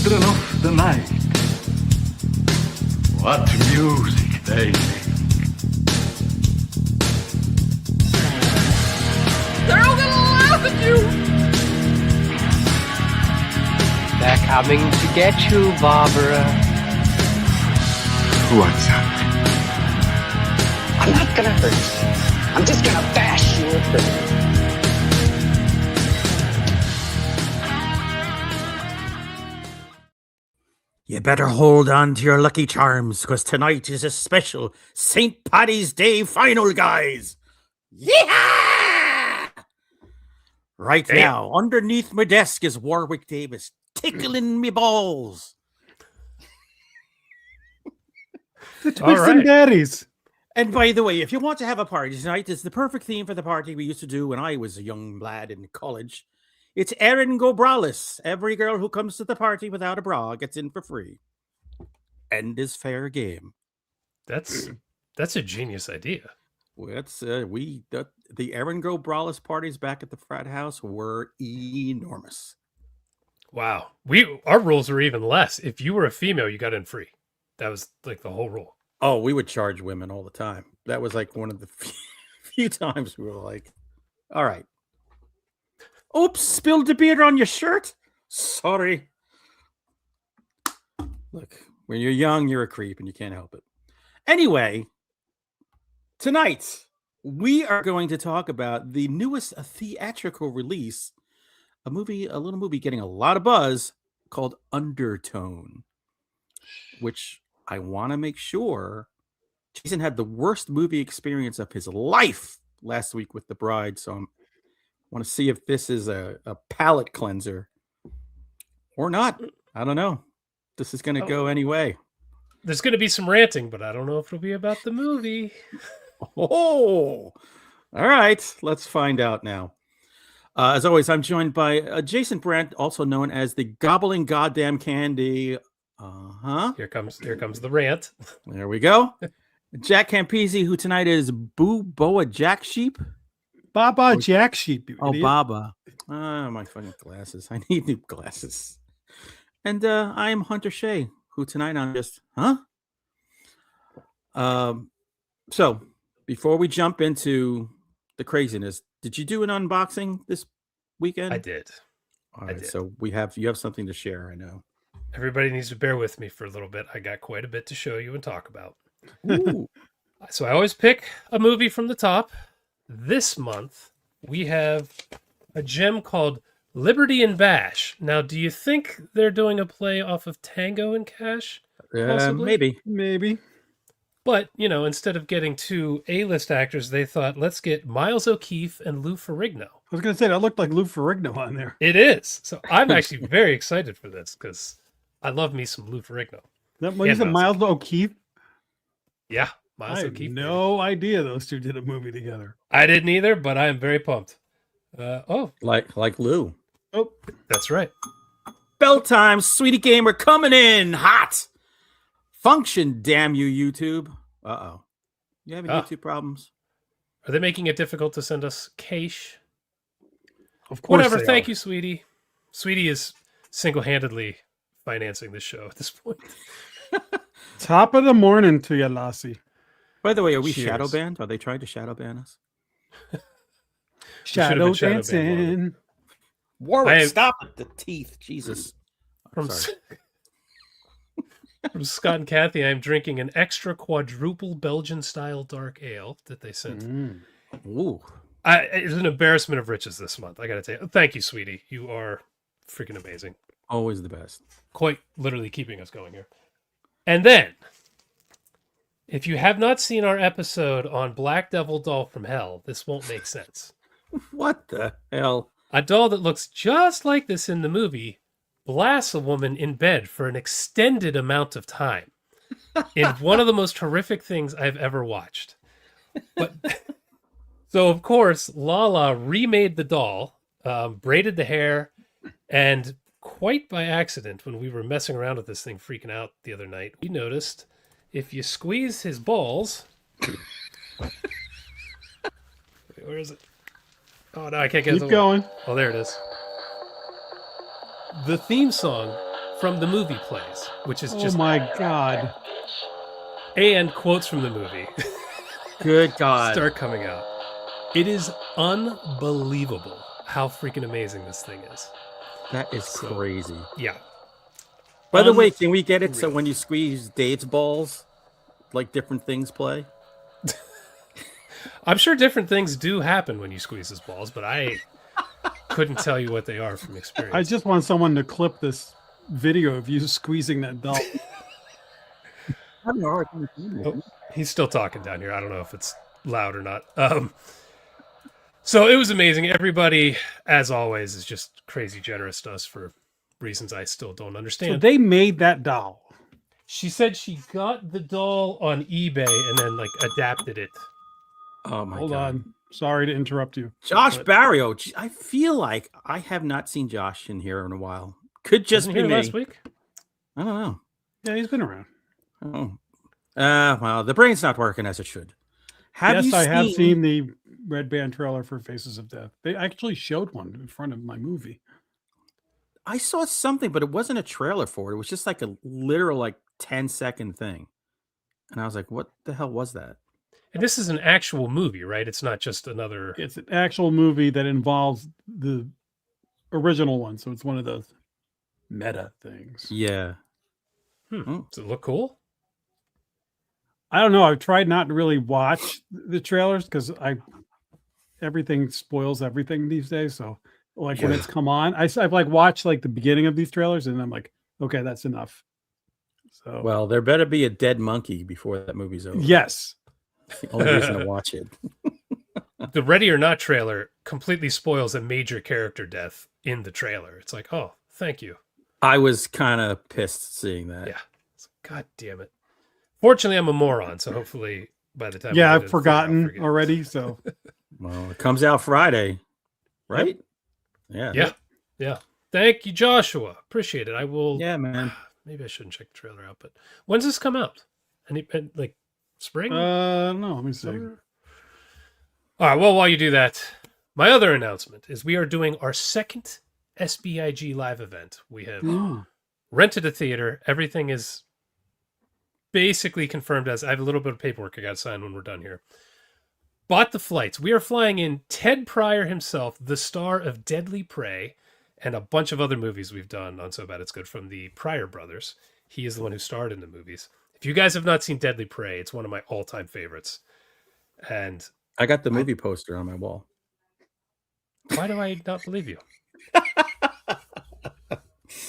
children of the night. What music they make. They're all gonna laugh at you! They're coming to get you, Barbara. What's up? I'm not gonna hurt you. I'm just gonna bash your brains. You better hold on to your lucky charms, because tonight is a special St. Paddy's Day final, guys. Yeah! Right now, underneath my desk is Warwick Davis, tickling me balls. The Twisted Daddies. And by the way, if you want to have a party tonight, it's the perfect theme for the party we used to do when I was a young lad in college. It's Erin Go Braless. Every girl who comes to the party without a bra gets in for free. End is fair game. That's a genius idea. Well, that's the Erin Go Braless parties back at the frat house were enormous. Wow. Our rules were even less. If you were a female, you got in free. That was like the whole rule. Oh, we would charge women all the time. That was like one of the few times we were like, all right. Oops, spilled the beer on your shirt. Sorry. Look, when you're young, you're a creep and you can't help it. Anyway, tonight we are going to talk about the newest theatrical release, a little movie getting a lot of buzz called Undertone, which I want to make sure Jason had the worst movie experience of his life last week with The Bride. So I want to see if this is a palate cleanser or not. I don't know. This is going to go anyway. There's going to be some ranting, but I don't know if it'll be about the movie. Oh, all right. Let's find out now. As always, I'm joined by Jason Brandt, also known as the Gobbling Goddamn Candy. Here comes the rant. There we go. Jack Campisi, who tonight is Boo Boa Jack Sheep. Baba Jack Sheep. Oh, idiot. Baba. My fucking glasses. I need new glasses. And I am Hunter Shea, who tonight I'm just, So before we jump into the craziness, did you do an unboxing this weekend? I did. All right. So you have something to share, I know. Everybody needs to bear with me for a little bit. I got quite a bit to show you and talk about. Ooh. So I always pick a movie from the top. This month, we have a gem called Liberty and Bash. Now, do you think they're doing a play off of Tango and Cash? Maybe. But, instead of getting two A-list actors, they thought, let's get Miles O'Keefe and Lou Ferrigno. I was going to say, that looked like Lou Ferrigno on there. It is. So I'm actually very excited for this because I love me some Lou Ferrigno. You said Miles O'Keefe? Yeah, Miles O'Keefe. No idea those two did a movie together. I didn't either, but I am very pumped. Like Lou. Oh, that's right. Bell time, sweetie gamer coming in hot. Function, damn you, YouTube. Uh-oh. You having YouTube problems? Are they making it difficult to send us cash? Of course. Whatever. Thank you, sweetie. Sweetie is single-handedly financing this show at this point. Top of the morning to you, Lassie. By the way, are we shadow banned? Are they trying to shadow ban us? Shadow dancing. Warwick, stop it. The teeth. Jesus. From Scott and Kathy, I'm drinking an extra quadruple Belgian-style dark ale that they sent. Ooh. It's an embarrassment of riches this month. I got to tell you. Thank you, sweetie. You are freaking amazing. Always the best. Quite literally keeping us going here. And then, if you have not seen our episode on Black Devil Doll from Hell, this won't make sense. What the hell? A doll that looks just like this in the movie blasts a woman in bed for an extended amount of time in one of the most horrific things I've ever watched. But so, of course, Lala remade the doll, braided the hair, and quite by accident, when we were messing around with this thing, freaking out the other night, we noticed if you squeeze his balls... Wait, where is it? Oh, no, I can't get it. Keep going. Oh, there it is. The theme song from the movie plays, which is Oh just my god. and quotes from the movie Good God. start coming out. It is unbelievable how freaking amazing this thing is. That is crazy. Yeah. By the way, can we get it so when you squeeze Dave's balls, like different things play? I'm sure different things do happen when you squeeze his balls, but I couldn't tell you what they are from experience. I just want someone to clip this video of you squeezing that doll. Oh, he's still talking down here. I don't know if it's loud or not. So it was amazing. Everybody, as always, is just crazy generous to us for reasons I still don't understand. So they made that doll. She said she got the doll on eBay and then like adapted it. Oh my Hold God. on. Sorry to interrupt you. Josh But- Barrio. I feel like I have not seen Josh in here in a while. Could just Wasn't be here me. last week. I don't know. Yeah, he's been around. Oh. Well, the brain's not working as it should. Yes, I have seen the Red Band trailer for Faces of Death. They actually showed one in front of my movie. I saw something, but it wasn't a trailer for it. It was just like a literal, like 10-second thing. And I was like, what the hell was that? And this is an actual movie, right? It's not just another. It's an actual movie that involves the original one. So it's one of those meta things. Yeah. Does it look cool? I don't know. I've tried not to really watch the trailers because everything spoils everything these days. So like when it's come on, I've like watched like the beginning of these trailers and I'm like, okay, that's enough. So Well, there better be a dead monkey before that movie's over. yes. That's the only reason to watch it. The Ready or Not trailer completely spoils a major character death in the trailer. It's like, oh, thank you. I was kind of pissed seeing that. Yeah. God damn it. Fortunately, I'm a moron, so hopefully by the time Yeah, I I've forgotten already. So Well, it comes out Friday, right? Yeah. Yeah. Thank you, Joshua. Appreciate it. I will. Yeah, man. Maybe I shouldn't check the trailer out, but when's this come out? Like spring? no, let me see. Summer? All right. Well, while you do that, my other announcement is we are doing our second SBIG live event. We have rented a theater. Everything is basically confirmed as I have a little bit of paperwork I got to sign when we're done here. Bought the flights. We are flying in Ted Pryor himself, the star of Deadly Prey, and a bunch of other movies we've done on So Bad It's Good from the Pryor brothers. He is the one who starred in the movies. If you guys have not seen Deadly Prey, it's one of my all-time favorites. And I got the movie poster on my wall. why do I not believe you?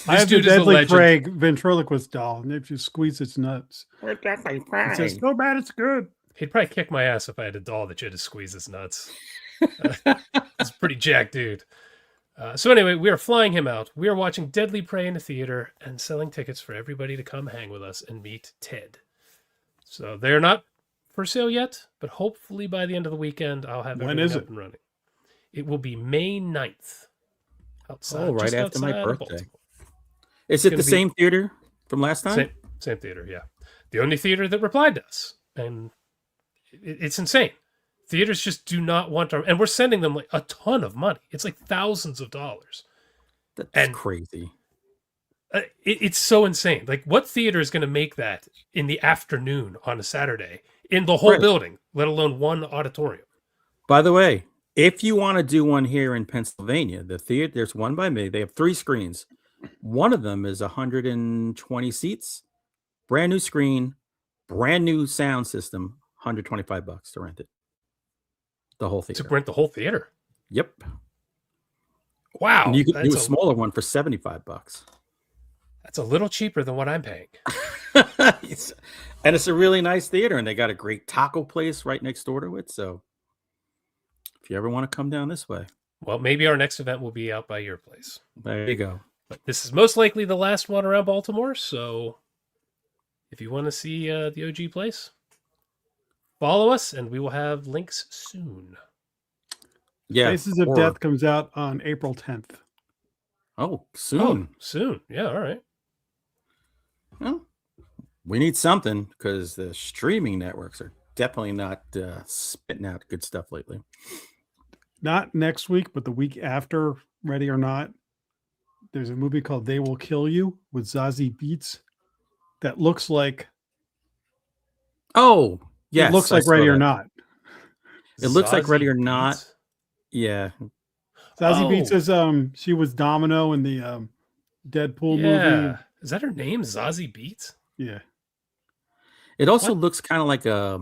I have the dude is a Deadly legend. Prey ventriloquist doll, and if you squeeze its nuts, it says, "So bad it's good." He'd probably kick my ass if I had a doll that you had to squeeze his nuts. He's a pretty jacked dude. So anyway, we are flying him out. We are watching Deadly Prey in the theater and selling tickets for everybody to come hang with us and meet Ted. So they're not for sale yet, but hopefully by the end of the weekend, I'll have When everything is up it? and running. It will be May 9th. Outside, Oh, right just after my outside of birthday. Baltimore. Is it gonna the be- same theater from last time? Same theater, yeah. The only theater that replied to us. And it's insane. Theaters just do not want our... And we're sending them like a ton of money. It's like thousands of dollars. That's and- crazy. It's so insane. Like, what theater is going to make that in the afternoon on a Saturday in the whole Right. building, let alone one auditorium? By the way, if you want to do one here in Pennsylvania, the theater, there's one by me. They have 3 screens. One of them is 120 seats, brand new screen, brand new sound system, $125 to rent it. The whole theater. To rent the whole theater. Yep. Wow. And you can do a that's smaller one for $75. That's a little cheaper than what I'm paying. And it's a really nice theater, and they got a great taco place right next door to it. So if you ever want to come down this way, Well, maybe our next event will be out by your place. there you go. But this is most likely the last one around Baltimore, so if you want to see the OG place, follow us, and we will have links soon. Yeah. Faces of or- Death comes out on April 10th. Oh, soon. Soon. Yeah, all right. Well, we need something because the streaming networks are definitely not spitting out good stuff lately. Not next week, but the week after, Ready or Not. there's a movie called They Will Kill You with Zazie Beetz that looks like Oh, yes. it looks I like saw Ready or that. Not. It looks like Ready or Zazie Not. Beetz? Yeah. Zazie Oh. Beetz is she was Domino in the Deadpool movie. Is that her name? Zazie Beetz? Yeah. It also What? looks kind of like a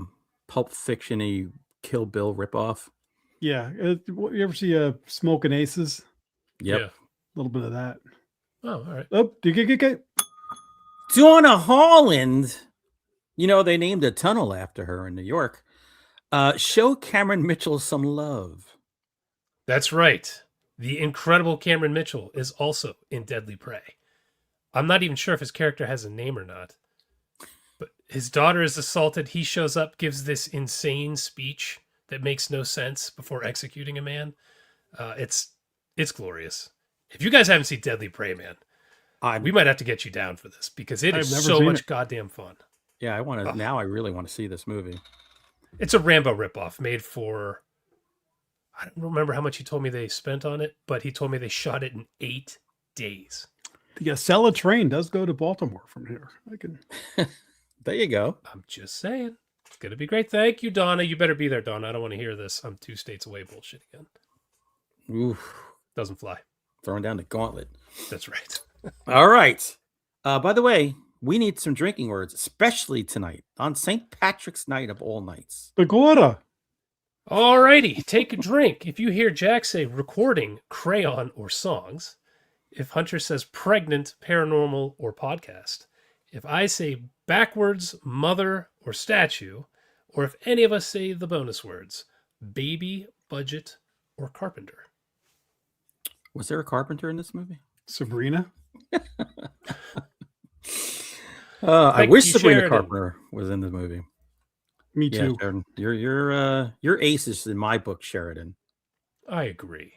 Pulp Fiction-y Kill Bill ripoff. Yeah. You ever see Smoking Aces? Yep. Yeah. A little bit of that. Oh, all right. Oh, get. Donna Holland. You know, they named a tunnel after her in New York. Show Cameron Mitchell some love. That's right. The incredible Cameron Mitchell is also in Deadly Prey. I'm not even sure if his character has a name or not. But his daughter is assaulted. He shows up, gives this insane speech that makes no sense before executing a man. It's glorious. If you guys haven't seen Deadly Prey, man, we might have to get you down for this because it is so much goddamn fun. Yeah, I want to. Now I really want to see this movie. It's a Rambo ripoff made for, I don't remember how much he told me they spent on it, but he told me they shot it in 8 days. The Acela train does go to Baltimore from here. There you go. I'm just saying. It's going to be great. Thank you, Donna. You better be there, Donna. I don't want to hear this. I'm 2 states away bullshit again. Oof. Doesn't fly. Throwing down the gauntlet. That's right. All right. By the way, we need some drinking words, especially tonight on St. Patrick's Night of all nights. Begorra. Alrighty, take a drink. If you hear Jack say recording, crayon, or songs, if Hunter says pregnant, paranormal, or podcast, if I say backwards, mother, or statue, or if any of us say the bonus words, baby, budget, or carpenter. Was there a carpenter in this movie? Sabrina. I wish you, Sabrina Sheridan. Carpenter was in the movie. Me too. Sheridan. You're aces in my book, Sheridan. I agree.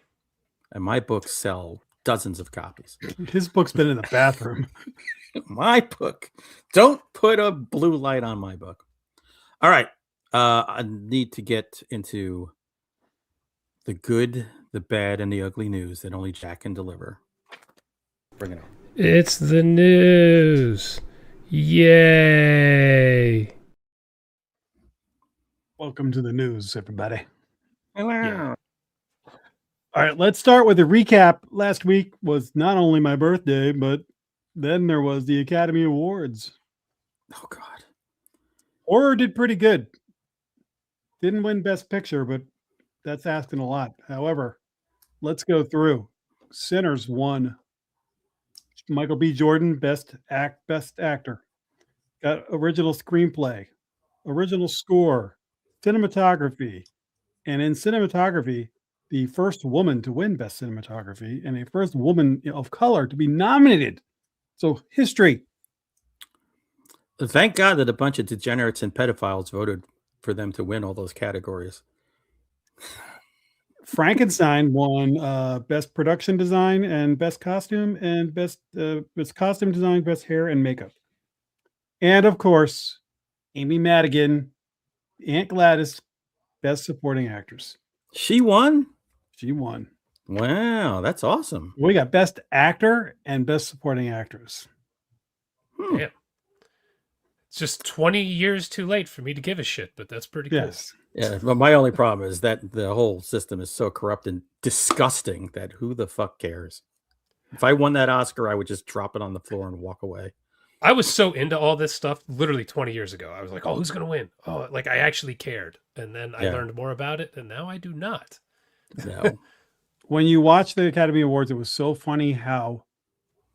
And my books sell dozens of copies. His book's been in the bathroom. My book. Don't put a blue light on my book. All right. I need to get into the good, the bad, and the ugly news that only Jack can deliver. Bring it on. It's the news. Yay. Welcome to the news, everybody. Yeah. All right, let's start with a recap. Last week was not only my birthday, but then there was the Academy Awards. Oh, God. Horror did pretty good. Didn't win Best Picture, but that's asking a lot. However, let's go through. Sinners won. Michael B. Jordan, Best Actor. Got Original Screenplay, Original Score, Cinematography. And in cinematography, the first woman to win Best Cinematography and a first woman of color to be nominated. So history. Thank God that a bunch of degenerates and pedophiles voted for them to win all those categories. Frankenstein won Best Production Design and Best Costume and Best Costume Design, Best Hair and Makeup. And of course, Amy Madigan, Aunt Gladys, Best Supporting Actress. She won? She won. Wow, that's awesome. We got Best Actor and Best Supporting Actress. Damn. It's just 20 years too late for me to give a shit, but that's pretty cool. Yes. Yeah, but my only problem is that the whole system is so corrupt and disgusting that who the fuck cares? If I won that Oscar, I would just drop it on the floor and walk away. I was so into all this stuff literally 20 years ago. I was like, oh, who's going to win? Oh, like I actually cared. And then I learned more about it, and now I do not. No. When you watch the Academy Awards, it was so funny how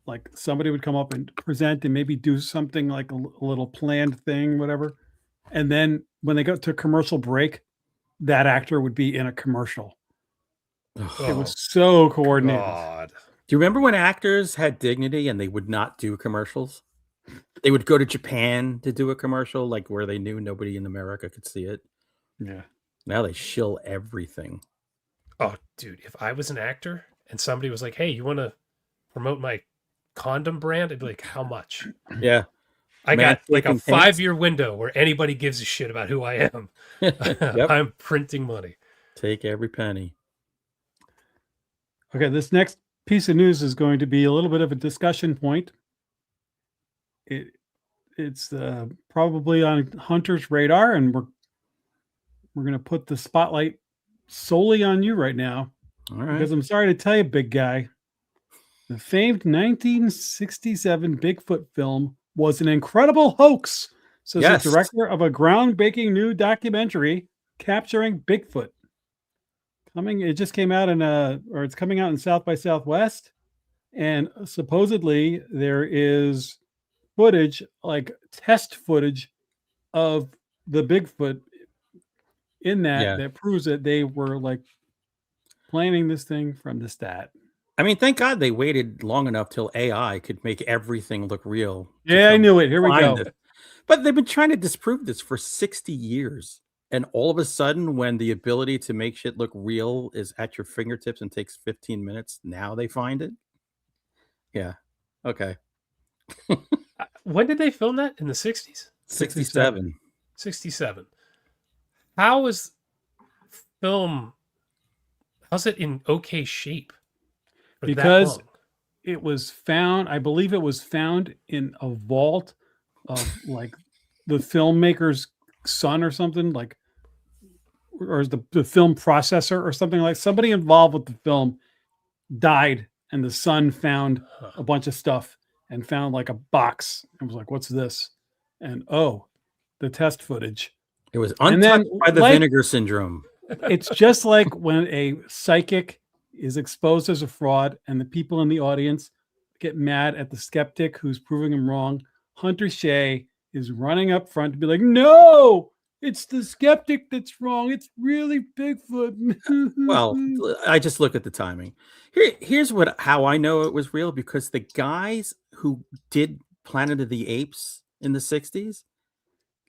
like somebody would come up and present and maybe do something like a little planned thing, whatever. And then when they got to commercial break, that actor would be in a commercial. It was so coordinated. God. Do you remember when actors had dignity and they would not do commercials? They would go to Japan to do a commercial, like where they knew nobody in America could see it. Yeah. Now they shill everything. Oh, dude, if I was an actor and somebody was like, hey, you want to promote my condom brand? I'd be like, how much? Yeah. I got like a taking 5-year window where anybody gives a shit about who I am. Yep. I'm printing money. Take every penny. Okay, this next piece of news is going to be a little bit of a discussion point. It's probably on Hunter's radar, and we're going to put the spotlight solely on you right now. All right. Because I'm sorry to tell you, big guy, the famed 1967 Bigfoot film was an incredible hoax, says Yes. the director of a groundbreaking new documentary capturing Bigfoot. It just came out it's coming out in South by Southwest, and supposedly there is footage, like test footage of the Bigfoot in that proves that they were like planning this thing from the stat. I mean, thank God they waited long enough till AI could make everything look real. Yeah, I knew it. Here we go. But they've been trying to disprove this for 60 years. And all of a sudden, when the ability to make shit look real is at your fingertips and takes 15 minutes, now they find it? Yeah. Okay. When did they film that? In the 60s? 67. 67. How is film... How's it in okay shape? Because it was found, I believe it was found in a vault of like the filmmaker's son or something, like, or the film processor or something, like somebody involved with the film died, and the son found a bunch of stuff and found like a box and was like, what's this? And the test footage. It was untouched by the vinegar syndrome. It's just like when a psychic is exposed as a fraud and the people in the audience get mad at the skeptic who's proving him wrong. Hunter Shea is running up front to be like, no, it's the skeptic that's wrong. It's really Bigfoot. Well, I just look at the timing. Here's how I know it was real, because the guys who did Planet of the Apes in the 60s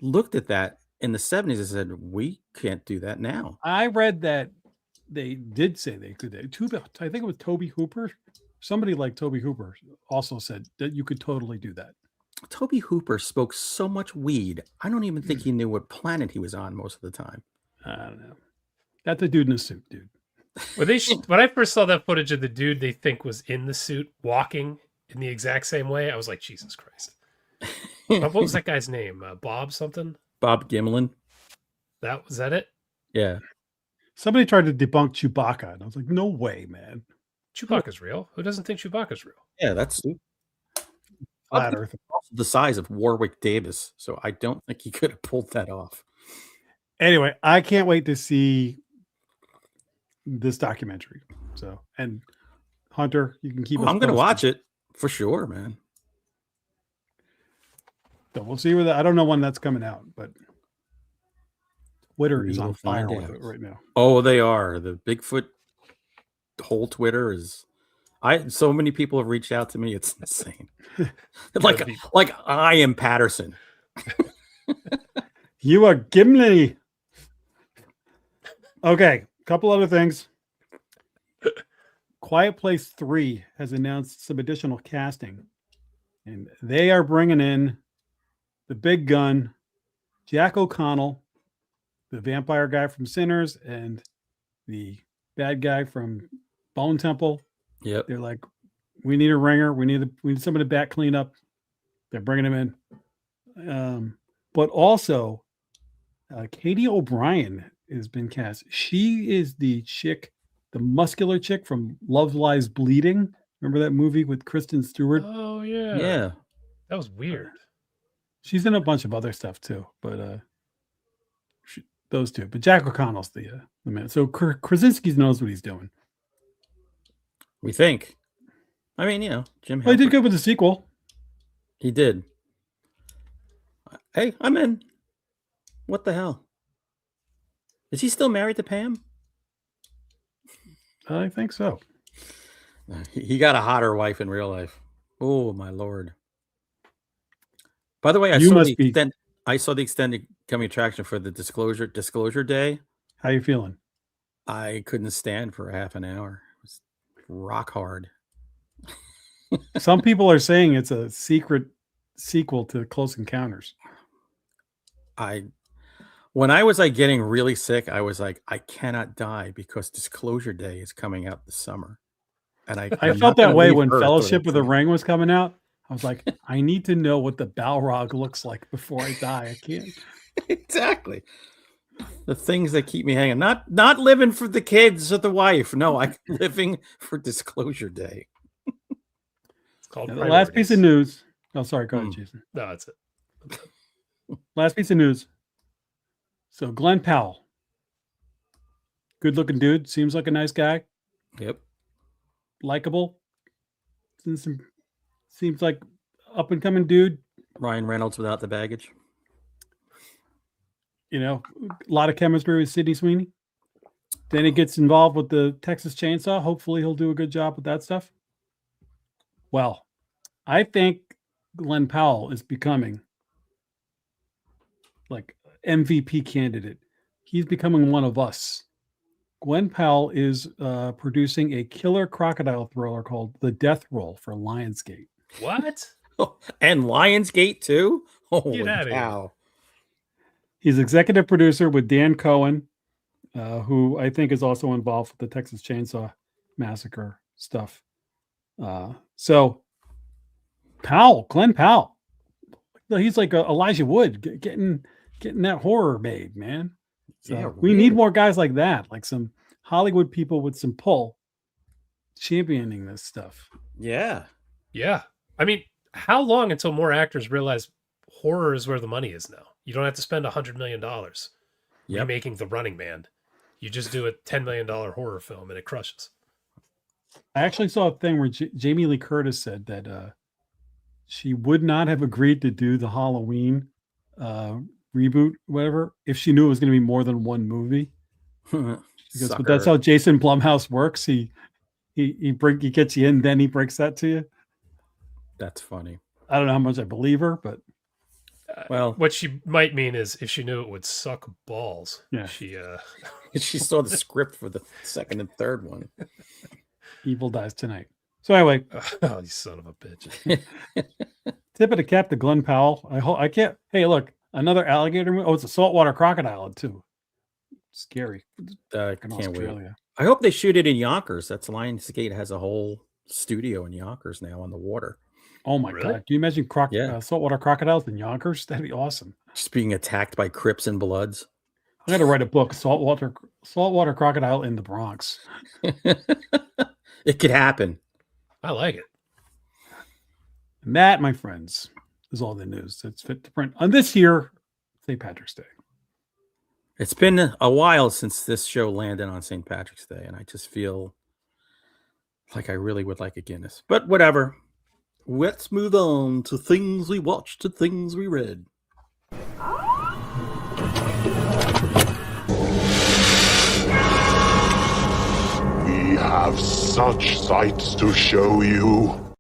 looked at that in the 70s and said, we can't do that now. I read that they did say they could. I think it was Toby Hooper. Somebody like Toby Hooper also said that you could totally do that. Toby Hooper spoke so much weed, I don't even think he knew what planet he was on most of the time. I don't know. That's a dude in a suit, dude. When I first saw that footage of the dude they think was in the suit walking in the exact same way, I was like, Jesus Christ. What was that guy's name? Bob something? Bob Gimlin. Was that it? Yeah. Somebody tried to debunk Chewbacca, and I was like, no way, man. Chewbacca's real. Who doesn't think Chewbacca's real? Yeah, that's Flat Earth. The size of Warwick Davis, so I don't think he could have pulled that off. Anyway, I can't wait to see this documentary. So, and Hunter, you can keep. I'm going to watch it for sure, man. So we'll see I don't know when that's coming out, but Twitter is on fire with it right now. Oh, they are. The Bigfoot whole Twitter is. So many people have reached out to me. It's insane. like I am Patterson. You are Gimli. Okay, couple other things. Quiet Place 3 has announced some additional casting, and they are bringing in the big gun, Jack O'Connell, the vampire guy from Sinners, and the bad guy from Bone Temple. Yep. They're like, we need a ringer. We need somebody to back clean up. They're bringing him in. But also, Katie O'Brien has been cast. She is the chick, the muscular chick from Love Lies Bleeding. Remember that movie with Kristen Stewart? Oh, yeah. Yeah. That was weird. She's in a bunch of other stuff too, but those two. But Jack O'Connell's the man. So Krasinski knows what he's doing. We think. I mean, Jim. Well, he did good with the sequel. He did. Hey, I'm in. What the hell? Is he still married to Pam? I think so. He got a hotter wife in real life. Oh my lord! By the way, I saw the extended coming attraction for the Disclosure Day. How you feeling? I couldn't stand for half an hour. It was rock hard. Some people are saying it's a secret sequel to Close Encounters. When I was getting really sick, I was like, I cannot die because Disclosure Day is coming out this summer. And I I'm felt not gonna that way leave when Earth Fellowship of without the seeing Ring was coming out. I was like, I need to know what the Balrog looks like before I die. I can't. it. Exactly. The things that keep me hanging. Not living for the kids or the wife. No, I'm living for Disclosure Day. It's called Now, the last piece of priorities. news. Oh, sorry. Go ahead, Hmm. Jason. No, that's it. Last piece of news. So Glenn Powell, good looking dude, seems like a nice guy, Yep. likable. Seems like up and coming dude. Ryan Reynolds without the baggage. You know, a lot of chemistry with Sydney Sweeney. Then he gets involved with the Texas Chainsaw. Hopefully, he'll do a good job with that stuff. Well, I think Glenn Powell is becoming like MVP candidate. He's becoming one of us. Glenn Powell is producing a killer crocodile thriller called The Death Roll for Lionsgate. What? And Lionsgate too? Holy outta here. cow. He's executive producer with Dan Cohen, who I think is also involved with the Texas Chainsaw Massacre stuff. So Glenn Powell, he's like Elijah Wood, getting that horror made, man. So Yeah, we really. need more guys like that, like some Hollywood people with some pull, championing this stuff. Yeah. Yeah. I mean, how long until more actors realize horror is where the money is now? You don't have to spend $100 million Yep. remaking The Running Man. You just do a $10 million horror film and it crushes. I actually saw a thing where Jamie Lee Curtis said that she would not have agreed to do the Halloween reboot, whatever, if she knew it was going to be more than one movie. Because but that's how Jason Blumhouse works. He gets you in, then he breaks that to you. That's funny. I don't know how much I believe her, but Well, What she might mean is if she knew it would suck balls. Yeah. she saw the script for the second and third one. evil dies tonight. So anyway, Oh, you son of a bitch. tip of the cap to Glenn Powell. I can't. Hey, look, another alligator movie. Oh, it's a saltwater crocodile too. Scary. In Can't wait. Australia. I hope they shoot it in Yonkers. That's Lionsgate has a whole studio in Yonkers now on the water. Oh my Really? god! Can you imagine Yeah. saltwater crocodiles in Yonkers? That'd be awesome. Just being attacked by Crips and Bloods. I got to write a book, saltwater crocodile in the Bronx. It could happen. I like it. And that, my friends, is all the news that's fit to print on this year, St. Patrick's Day. It's been a while since this show landed on St. Patrick's Day, and I just feel like I really would like a Guinness. But whatever. Let's move on to things we watched, to things we read. We have such sights to show you.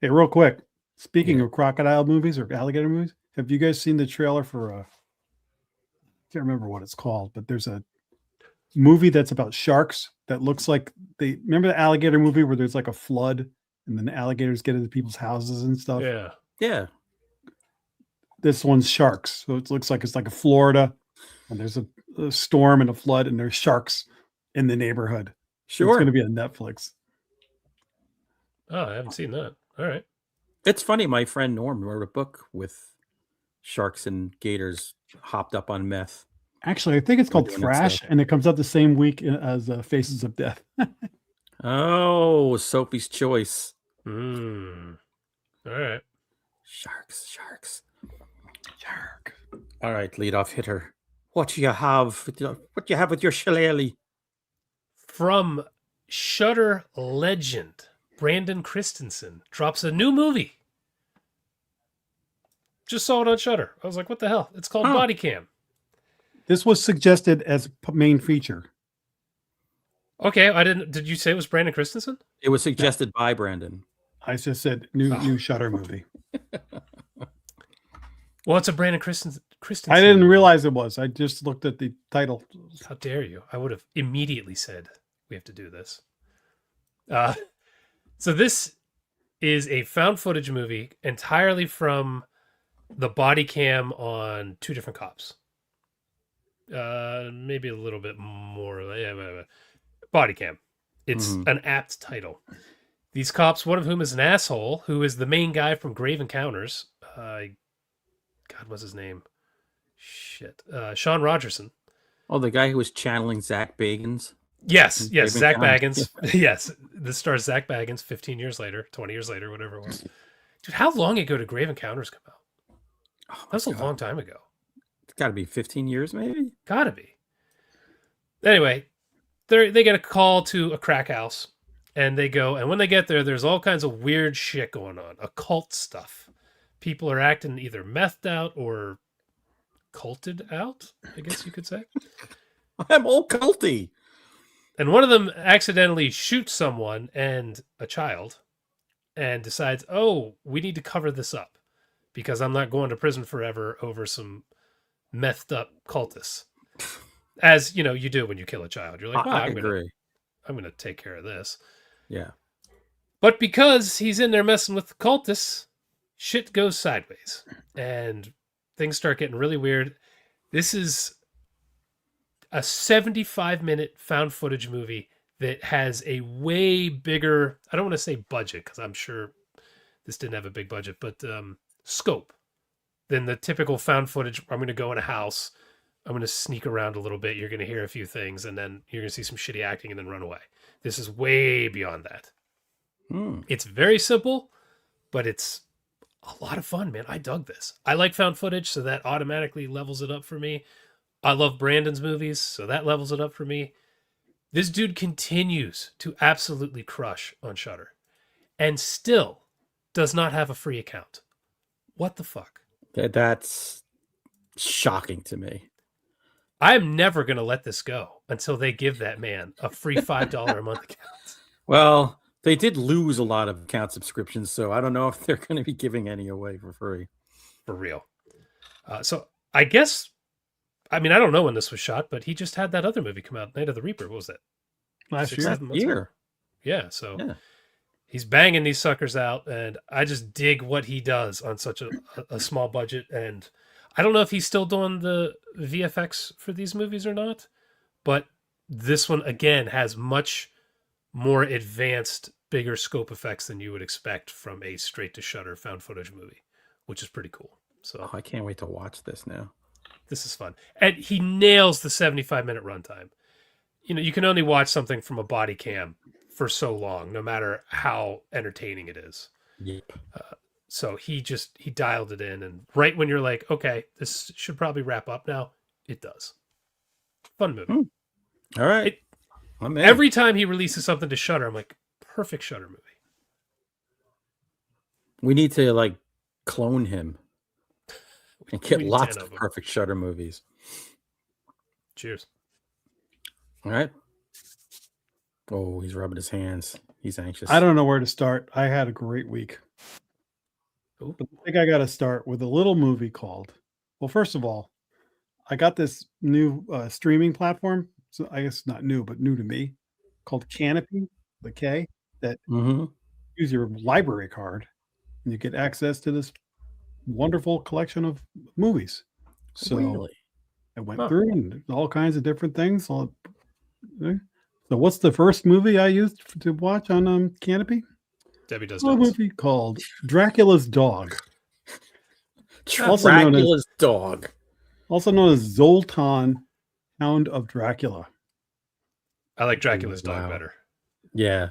Hey, real quick. Speaking of crocodile movies or alligator movies, have you guys seen the trailer for I can't remember what it's called, but there's a movie that's about sharks that looks like remember the alligator movie where there's like a flood and then the alligators get into people's houses and stuff? Yeah. Yeah. This one's sharks. So it looks like it's like a Florida and there's a storm and a flood and there's sharks in the neighborhood. Sure. It's going to be on Netflix. Oh, I haven't seen that. All right. It's funny. My friend Norm wrote a book with sharks and gators hopped up on meth. Actually, I think it's called doing that Thrash, stuff. and it comes out the same week as Faces of Death. Oh, Sophie's Choice. All right. Shark. All right, leadoff hitter. What do you have? What do you have with your shillelagh? From Shudder legend, Brandon Christensen drops a new movie. Just saw it on Shudder. I was like, what the hell? It's called Bodycam. This was suggested as main feature. Okay, I didn't. Did you say it was Brandon Christensen? It was suggested by Brandon. I just said new Shutter movie. Well, it's a Brandon Christensen. I didn't realize it was. I just looked at the title. How dare you? I would have immediately said, we have to do this. So this is a found footage movie entirely from the body cam on two different cops. Maybe a little bit more. Body cam. It's Mhm. an apt title. These cops, one of whom is an asshole, who is the main guy from Grave Encounters. God, what's his name? Shit. Sean Rogerson. Oh, the guy who was channeling Zach Bagans. Yes, yes, Grave Zach Encounters. Baggins. Yes, this stars Zach Baggins 15 years later, 20 years later, whatever it was. Dude, how long ago did Grave Encounters come out? Oh That was a God. long time ago. It's got to be 15 years, maybe. Gotta be. Anyway, they get a call to a crack house, and they go. And when they get there, there's all kinds of weird shit going on, occult stuff. People are acting either methed out or culted out, I guess you could say. I'm all culty. And one of them accidentally shoots someone and a child and decides, oh, we need to cover this up because I'm not going to prison forever over some methed up cultists. As you know, you do when you kill a child. You're like, well, I I'm agree. gonna take care of this. Yeah. But because he's in there messing with the cultists, shit goes sideways. And things start getting really weird. This is a 75-minute found footage movie that has a way bigger, I don't want to say budget, because I'm sure this didn't have a big budget, but scope than the typical found footage. I'm going to go in a house, I'm going to sneak around a little bit, you're going to hear a few things, and then you're going to see some shitty acting and then run away. This is way beyond that. It's very simple, but it's a lot of fun, man. I dug this. I like found footage, so that automatically levels it up for me. I love Brandon's movies, so that levels it up for me. This dude continues to absolutely crush on Shudder and still does not have a free account. What the fuck? That's shocking to me. I'm never going to let this go until they give that man a free $5 a month account. Well, they did lose a lot of account subscriptions, so I don't know if they're going to be giving any away for free. For real. So I guess, I mean, I don't know when this was shot, but he just had that other movie come out, Night of the Reaper. What was that? Last 6, year. 7 months ago? Yeah, so Yeah. he's banging these suckers out, and I just dig what he does on such a small budget. And I don't know if he's still doing the VFX for these movies or not, but this one, again, has much more advanced, bigger scope effects than you would expect from a straight-to-Shudder found footage movie, which is pretty cool. So Oh, I can't wait to watch this now. this is fun. And he nails the 75-minute runtime. You know, you can only watch something from a body cam for so long, no matter how entertaining it is. Yep. So he dialed it in, and right when you're like, okay, this should probably wrap up now, it does. Fun movie. All right. I'm in. Every time he releases something to Shudder, I'm like, perfect Shudder movie. We need to like clone him and get We need lots 10 of them. perfect Shudder movies. Cheers. All right. Oh, he's rubbing his hands. He's anxious. I don't know where to start. I had a great week. Ooh. But I think I got to start with a little movie called, well, first of all, I got this new streaming platform. So I guess not new, but new to me, called Canopy, the K, that Mhm. use your library card and you get access to this wonderful collection of movies. So Really? I went Huh. through and all kinds of different things. So what's the first movie I used to watch on Canopy? Debbie does A not. movie called Dracula's Dog, Also known as- Dracula's dog. also known as Zoltan, Hound of Dracula. I like Dracula's Wow. dog better. Yeah.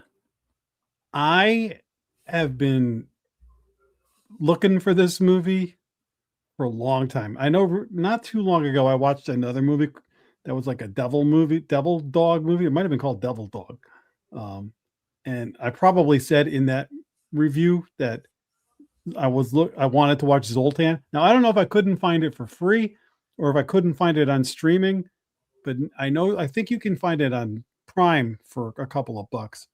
I have been looking for this movie for a long time. I know not too long ago I watched another movie that was like a devil dog movie. It might have been called Devil Dog. And I probably said in that review that I wanted to watch Zoltan. Now I don't know if I couldn't find it for free or if I couldn't find it on streaming, but I think you can find it on Prime for a couple of bucks.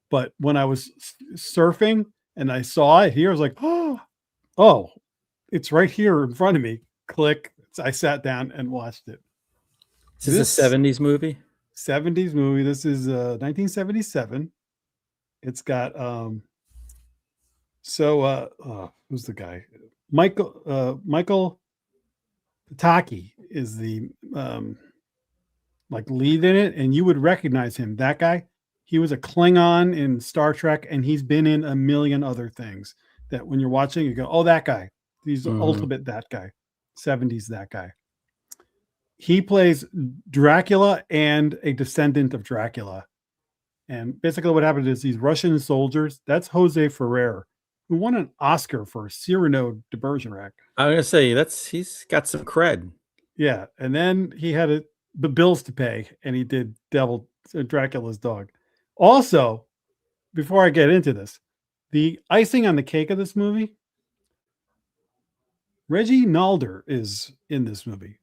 But when I was surfing and I saw it here, I was like, oh, it's right here in front of me. Click. I sat down and watched it. This is a 70s movie. 70s movie. This is 1977. It's got who's the guy? Michael Pataki is the like lead in it, and you would recognize him. That guy He was a Klingon in Star Trek, and he's been in a million other things that when you're watching, you go, oh, that guy. He's the ultimate that guy. 70s that guy. He plays Dracula and a descendant of Dracula. And basically what happened is these Russian soldiers, that's Jose Ferrer, who won an Oscar for Cyrano de Bergerac. I'm gonna say he's got some cred. Yeah, and then he had the bills to pay, and he did Dracula's dog. Also, before I get into this, the icing on the cake of this movie, Reggie Nalder is in this movie.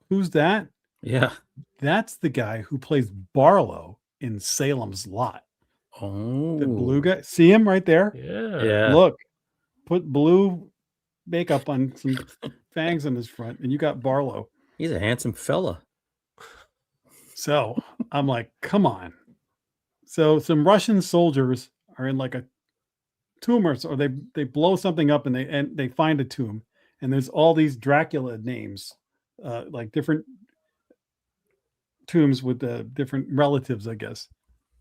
Who's that? Yeah. That's the guy who plays Barlow in Salem's Lot. Oh, The blue guy. See him right there? Yeah. Look, put blue makeup on some fangs on his front, and you got Barlow. He's a handsome fella. So I'm like, come on. So some Russian soldiers are in like a tomb, or they blow something up, and they find a tomb, and there's all these Dracula names, like different tombs with different relatives, I guess.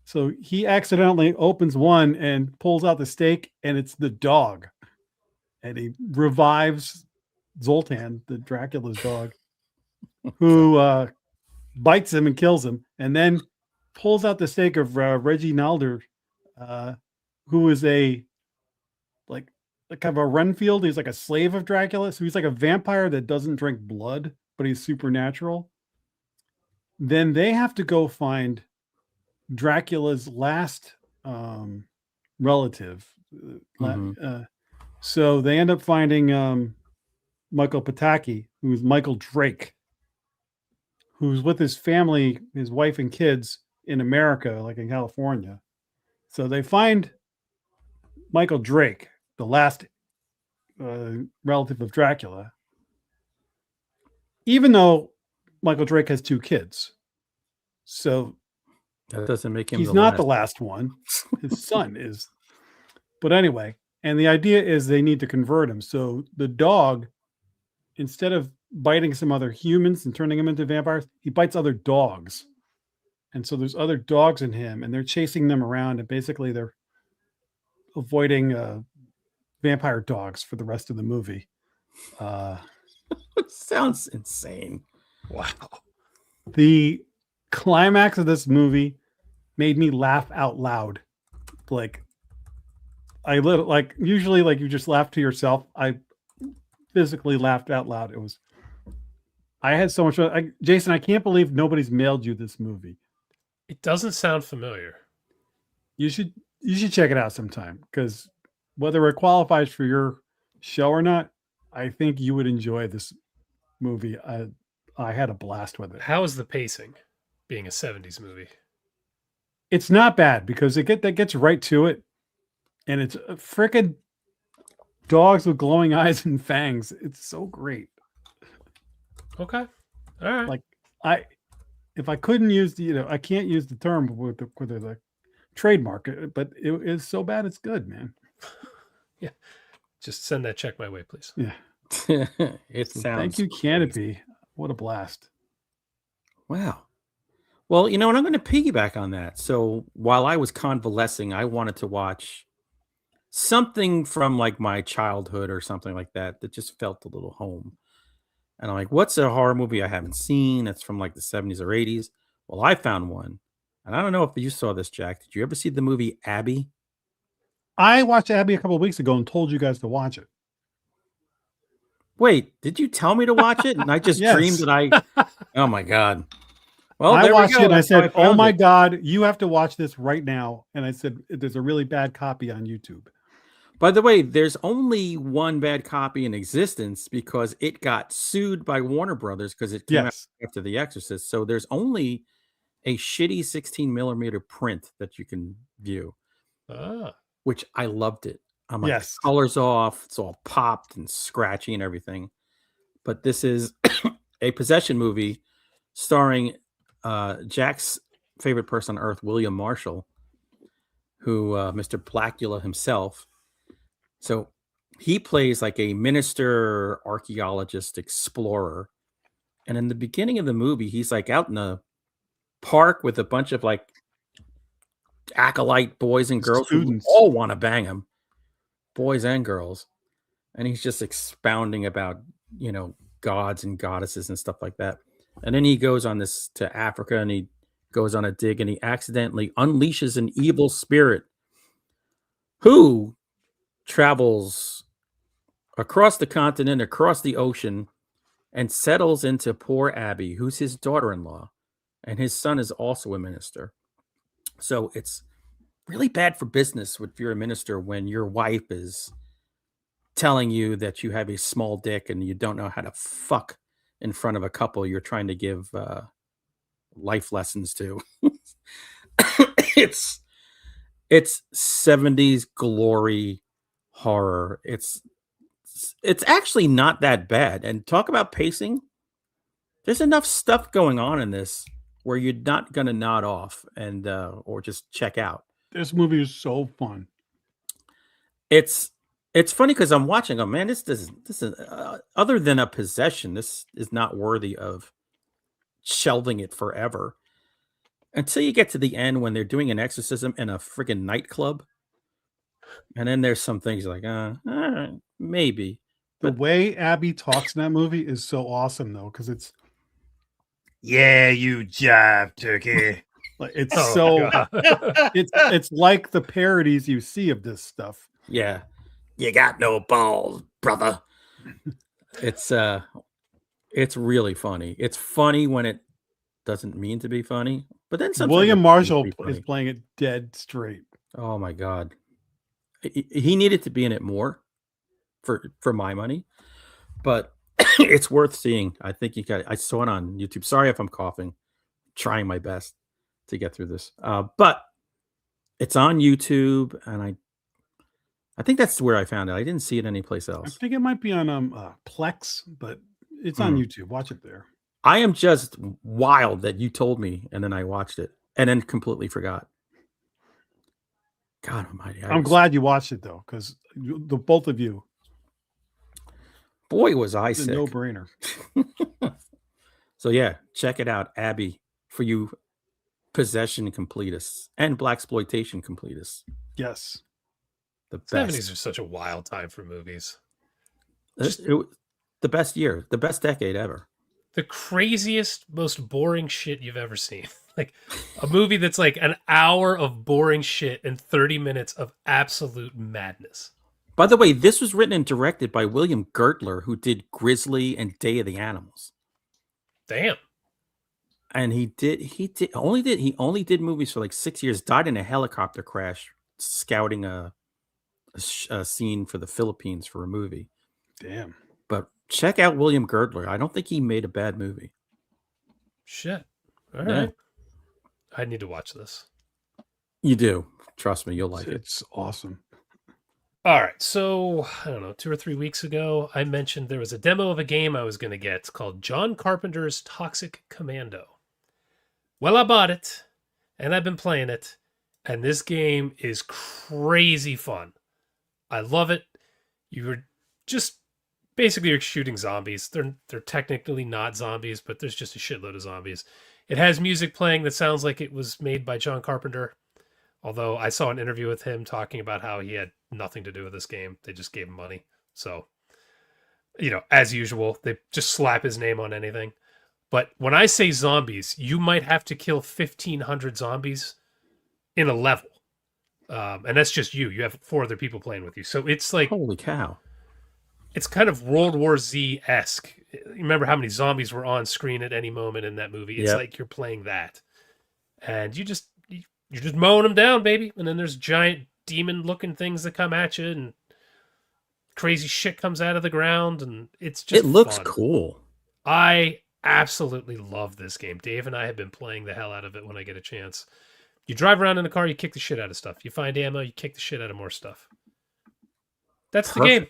So he accidentally opens one and pulls out the stake, and it's the dog, and he revives Zoltan, the Dracula's dog, who bites him and kills him, and then pulls out the stake of Reggie Nalder, who is a like kind of a Renfield. He's like a slave of Dracula, so he's like a vampire that doesn't drink blood, but he's supernatural. Then they have to go find Dracula's last relative. So they end up finding Michael Pataki, who's Michael Drake, who's with his family, his wife and kids in America, like in California. So they find Michael Drake, the last relative of Dracula, even though Michael Drake has 2 kids. So that doesn't make him he's not the last one. His son is. But anyway, and the idea is they need to convert him. So the dog, instead of biting some other humans and turning them into vampires, he bites other dogs. And so there's other dogs in him, and they're chasing them around, and basically they're avoiding vampire dogs for the rest of the movie. Sounds insane. Wow. The climax of this movie made me laugh out loud. Like usually like you just laugh to yourself. I physically laughed out loud. I had so much fun. Jason, I can't believe nobody's mailed you this movie. It doesn't sound familiar. You should check it out sometime, because whether it qualifies for your show or not, I think you would enjoy this movie. I had a blast with it. How is the pacing, being a 70s movie? It's not bad, because that gets right to it, and it's frickin' dogs with glowing eyes and fangs. It's so great. Okay, all right. Like if I couldn't use I can't use the term with the trademark, but it is so bad it's good, man. Yeah, just send that check my way, please. Yeah. It sounds. Thank you, Canopy. What a blast! Wow. Well, and I'm going to piggyback on that. So while I was convalescing, I wanted to watch something from like my childhood or something like that just felt a little home. And I'm like, what's a horror movie I haven't seen that's from like the 70s or 80s? Well, I found one. And I don't know if you saw this, Jack. Did you ever see the movie Abby? I watched Abby a couple of weeks ago and told you guys to watch it. Wait, did you tell me to watch it? And I just Yes. dreamed that oh my God. Well, I there we watched go. it and I That's how said, oh found my it. God, you have to watch this right now. And I said, there's a really bad copy on YouTube. By the way, there's only one bad copy in existence because it got sued by Warner Brothers because it came out after The Exorcist. So there's only a shitty 16 millimeter print that you can view, which I loved it. I'm like, colors off, it's all popped and scratchy and everything. But this is a possession movie starring Jack's favorite person on earth, William Marshall, who Mr. Blackula himself. So he plays like a minister, archaeologist, explorer. And in the beginning of the movie, he's like out in a park with a bunch of like acolyte boys and girls who Students. all want to bang him, boys and girls. And he's just expounding about, gods and goddesses and stuff like that. And then he goes on this to Africa and he goes on a dig and he accidentally unleashes an evil spirit who travels across the continent, across the ocean, and settles into poor Abby, who's his daughter-in-law. And his son is also a minister. So it's really bad for business if you're a minister when your wife is telling you that you have a small dick and you don't know how to fuck in front of a couple you're trying to give life lessons to. it's 70s glory horror. It's actually not that bad. And talk about pacing. There's enough stuff going on in this where you're not gonna nod off and or just check out. This movie is so fun. It's funny because I'm watching. Oh man, this is other than a possession. This is not worthy of shelving it forever until you get to the end when they're doing an exorcism in a friggin' nightclub, and then there's some things like, maybe. The way Abby talks in that movie is so awesome, though, because it's, yeah, you jive turkey. Like it's it's like the parodies you see of this stuff. Yeah, you got no balls, brother. It's really funny. It's funny when it doesn't mean to be funny, but then sometimes William Marshall is playing it dead straight. Oh my god, he needed to be in it more for my money, but it's worth seeing. I think I saw it on YouTube. Sorry if I'm coughing. Trying my best to get through this, but it's on YouTube, and I think that's where I found it. I didn't see it anyplace I else. think it might be on Plex, but it's on YouTube. Watch it there. I am just wild that you told me, and then I watched it, and then completely forgot. God Almighty! I'm glad you watched it though, because the both of you. Boy, was I It's a sick! no-brainer. So yeah, check it out, Abby, for you possession completists and blaxploitation completists. Yes, The best. 70s are such a wild time for movies. The best year, the best decade ever. The craziest, most boring shit you've ever seen. Like a movie that's like an hour of boring shit and 30 minutes of absolute madness. By the way, this was written and directed by William Girdler, who did Grizzly and Day of the Animals. Damn. And he only did movies for like 6 years. Died in a helicopter crash scouting a scene for the Philippines for a movie. damn. But check out William Girdler. I don't think he made a bad movie. Shit. All Yeah. right. I need to watch this. You do. Trust me, you'll like it. It's awesome. All right. So, I don't know, 2 or 3 weeks ago, I mentioned there was a demo of a game I was going to get called John Carpenter's Toxic Commando. Well, I bought it, and I've been playing it, and this game is crazy fun. I love it. You're just basically you're shooting zombies. They're technically not zombies, but there's just a shitload of zombies. It has music playing that sounds like it was made by John Carpenter. Although I saw an interview with him talking about how he had nothing to do with this game. They just gave him money. So, as usual, they just slap his name on anything. But when I say zombies, you might have to kill 1,500 zombies in a level. And that's just you. You have 4 other people playing with you. So it's like... Holy cow. It's kind of World War Z-esque. Remember how many zombies were on screen at any moment in that movie? It's like you're playing that. And you're just mowing them down, baby. And then there's giant demon-looking things that come at you, and crazy shit comes out of the ground, and it's just It looks fun. cool. I absolutely love this game. Dave and I have been playing the hell out of it when I get a chance. You drive around in a car, you kick the shit out of stuff. You find ammo, you kick the shit out of more stuff. That's the game.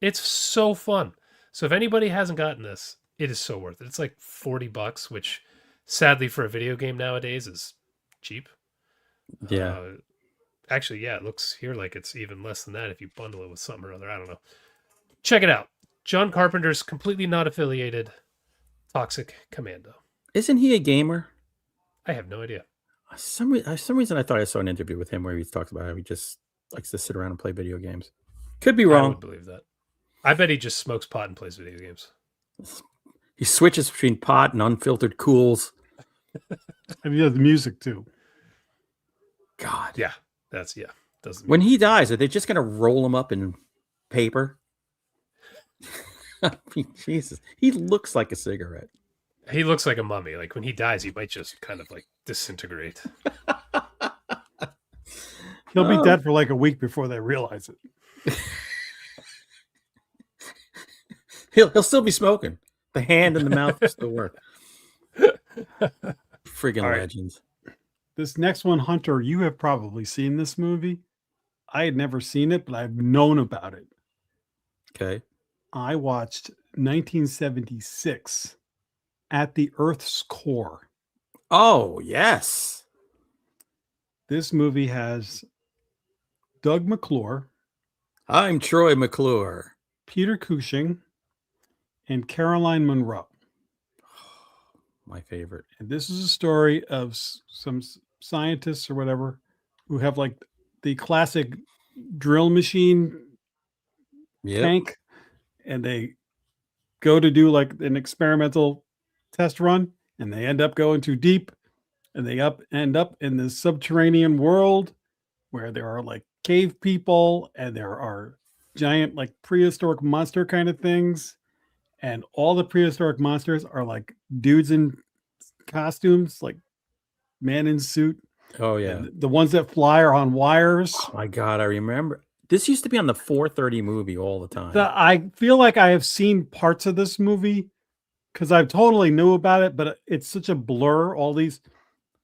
It's so fun. So if anybody hasn't gotten this, it is so worth it. It's like $40, which sadly for a video game nowadays is cheap. Yeah. Actually, yeah, it looks here like it's even less than that if you bundle it with something or other. I don't know. Check it out. John Carpenter's completely not affiliated Toxic Commando. Isn't he a gamer? I have no idea. some reason I thought I saw an interview with him where he talks about how he just likes to sit around and play video games. Could be I wrong. would believe that. I bet he just smokes pot and plays video games. He switches between pot and unfiltered cools. And he does music too. God. Yeah, doesn't When he dies, are they just going to roll him up in paper? I mean, Jesus, he looks like a cigarette. He looks like a mummy. Like when he dies, he might just kind of like disintegrate. He'll be dead for like a week before they realize it. He'll still be smoking. The hand and the mouth will still work. Friggin' All right. legends. This next one, Hunter, you have probably seen this movie. I had never seen it, but I've known about it. Okay. I watched 1976 At the Earth's Core. Oh, yes. This movie has Doug McClure, I'm Troy McClure. Peter Cushing, and Caroline Munro. My favorite. And this is a story of some scientists or whatever who have like the classic drill machine tank, and they go to do like an experimental test run, and they end up going too deep, and they end up in this subterranean world where there are like cave people and there are giant like prehistoric monster kind of things, and all the prehistoric monsters are like dudes in costumes, like man in suit. Oh, yeah. And the ones that fly are on wires. Oh, my God, I remember. This used to be on the 4:30 movie all the time. I feel like I have seen parts of this movie because I totally knew about it, but it's such a blur, all these,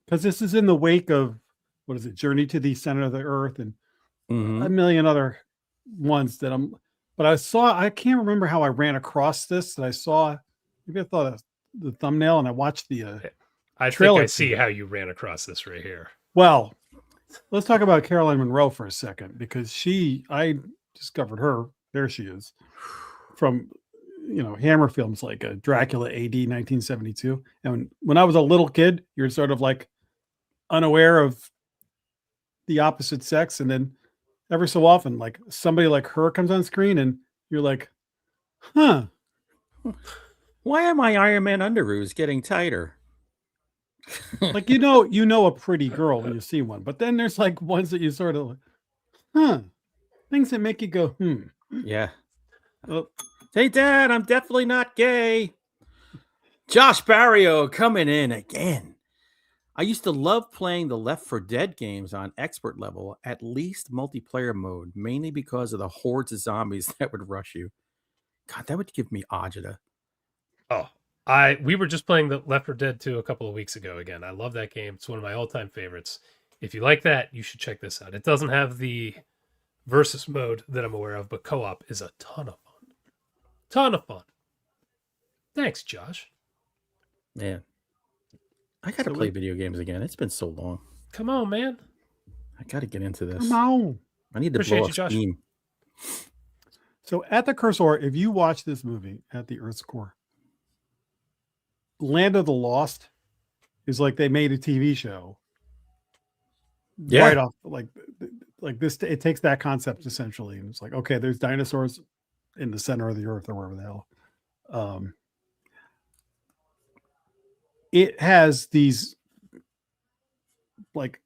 because this is in the wake of, what is it, Journey to the Center of the Earth and a million other ones that I can't remember how I ran across this, that I saw, maybe I thought of the thumbnail and I watched the I trailer. think I see how you ran across this right here. Well, let's talk about Caroline Munro for a second, because I discovered her, there she is, from, Hammer films like Dracula AD 1972. And when I was a little kid, you're sort of like unaware of the opposite sex. And then every so often, like somebody like her comes on screen and you're like, huh. Why are my Iron Man underoos getting tighter? Like, a pretty girl when you see one, but then there's like ones that you sort of like, huh, things that make you go, Yeah. Oh. Hey, Dad, I'm definitely not gay. Josh Barrio coming in again. I used to love playing the Left 4 Dead games on expert level, at least multiplayer mode, mainly because of the hordes of zombies that would rush you. God, that would give me agita. Oh, we were just playing the Left 4 Dead 2 a couple of weeks ago again. I love that game. It's one of my all-time favorites. If you like that, you should check this out. It doesn't have the versus mode that I'm aware of, but co-op is a ton of fun. Thanks, Josh. Man, I got to play video games again. It's been so long. Come on, man. I got to get into this. Come on. I need to Appreciate blow you, off Josh. steam. So at the Cursor, if you watch this movie, At the Earth's Core, Land of the Lost is like they made a TV show. Yeah. Right off, like this, it takes that concept essentially, and it's like, okay, there's dinosaurs in the center of the earth or wherever the hell. It has these like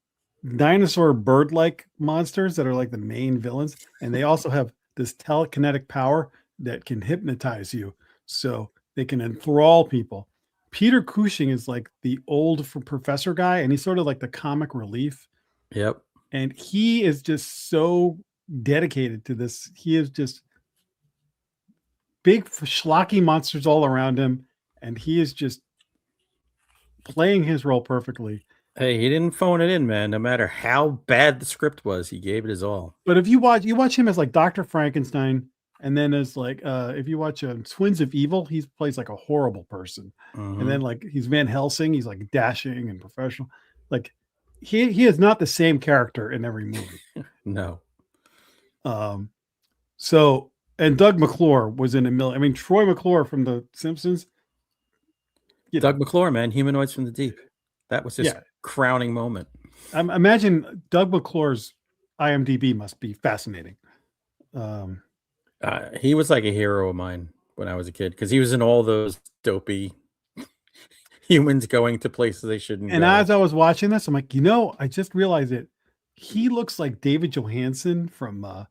dinosaur bird-like monsters that are like the main villains, and they also have this telekinetic power that can hypnotize you, so they can enthrall people. Peter Cushing is like the old professor guy, and he's sort of like the comic relief. Yep. And he is just so dedicated to this. He is just big schlocky monsters all around him, and he is just playing his role perfectly. Hey, he didn't phone it in, man. No matter how bad the script was, he gave it his all. But if you watch him as like Dr. Frankenstein, and then as like if you watch Twins of Evil, he plays like a horrible person. And then like he's Van Helsing, he's like dashing and professional. Like he is not the same character in every movie. No. So, and Doug McClure was in a million. I mean, Troy McClure from The Simpsons. Doug McClure, man, Humanoids from the Deep. That was his crowning moment. Imagine Doug McClure's IMDb must be fascinating. He was like a hero of mine when I was a kid because he was in all those dopey humans going to places they shouldn't And go. as I was watching this, I'm like, I just realized it. He looks like David Johansen from the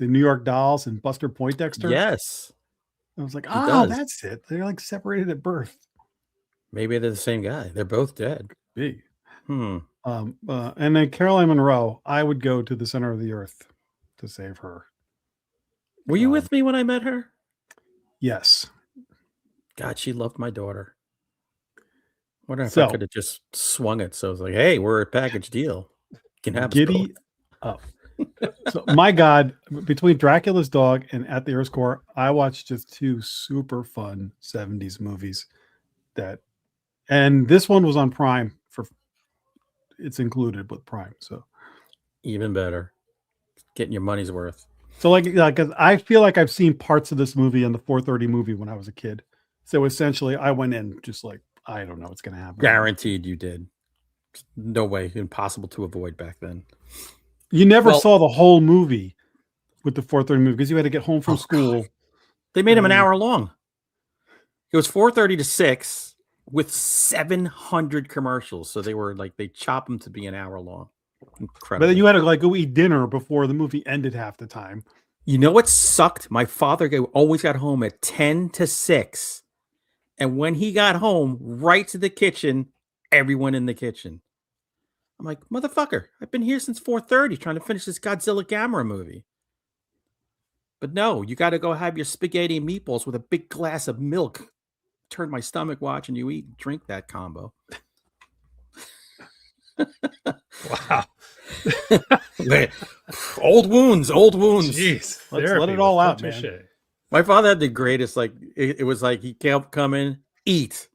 New York Dolls and Buster Poindexter. Yes. I was like, does. that's it. They're like separated at birth. Maybe they're the same guy. They're both dead. Big. Hmm. And then Caroline Monroe, I would go to the center of the earth to save her. Were you with me when I met her? Yes. God, she loved my daughter. Wonder if I could have just swung it. So I was like, hey, we're a package deal. You can have giddy up. So my God, between Dracula's dog and At the Earth's Core, I watched just 2 super fun 70s movies and this one was on Prime it's included with Prime. So even better. Getting your money's worth. So like I feel like I've seen parts of this movie in the 4:30 movie when I was a kid. So essentially I went in just like, I don't know what's going to happen. Guaranteed you did. No way. Impossible to avoid back then. You never saw the whole movie with the 4:30 movie because you had to get home from school. God. They made him an hour long. It was 4:30 to 6 with 700 commercials. So they were like, they chopped them to be an hour long. Incredible. But then you had to like go eat dinner before the movie ended half the time. You know what sucked? My father always got home at 10 to 6. And when he got home, right to the kitchen, everyone in the kitchen. I'm like, motherfucker, I've been here since 4:30 trying to finish this Godzilla Gamera movie. But no, you got to go have your spaghetti and meatballs with a big glass of milk. Turn my stomach watching you eat and drink that combo. Wow. Old wounds. Jeez. Let's let it all out, man. My father had the greatest, like, it was like he kept coming, eat.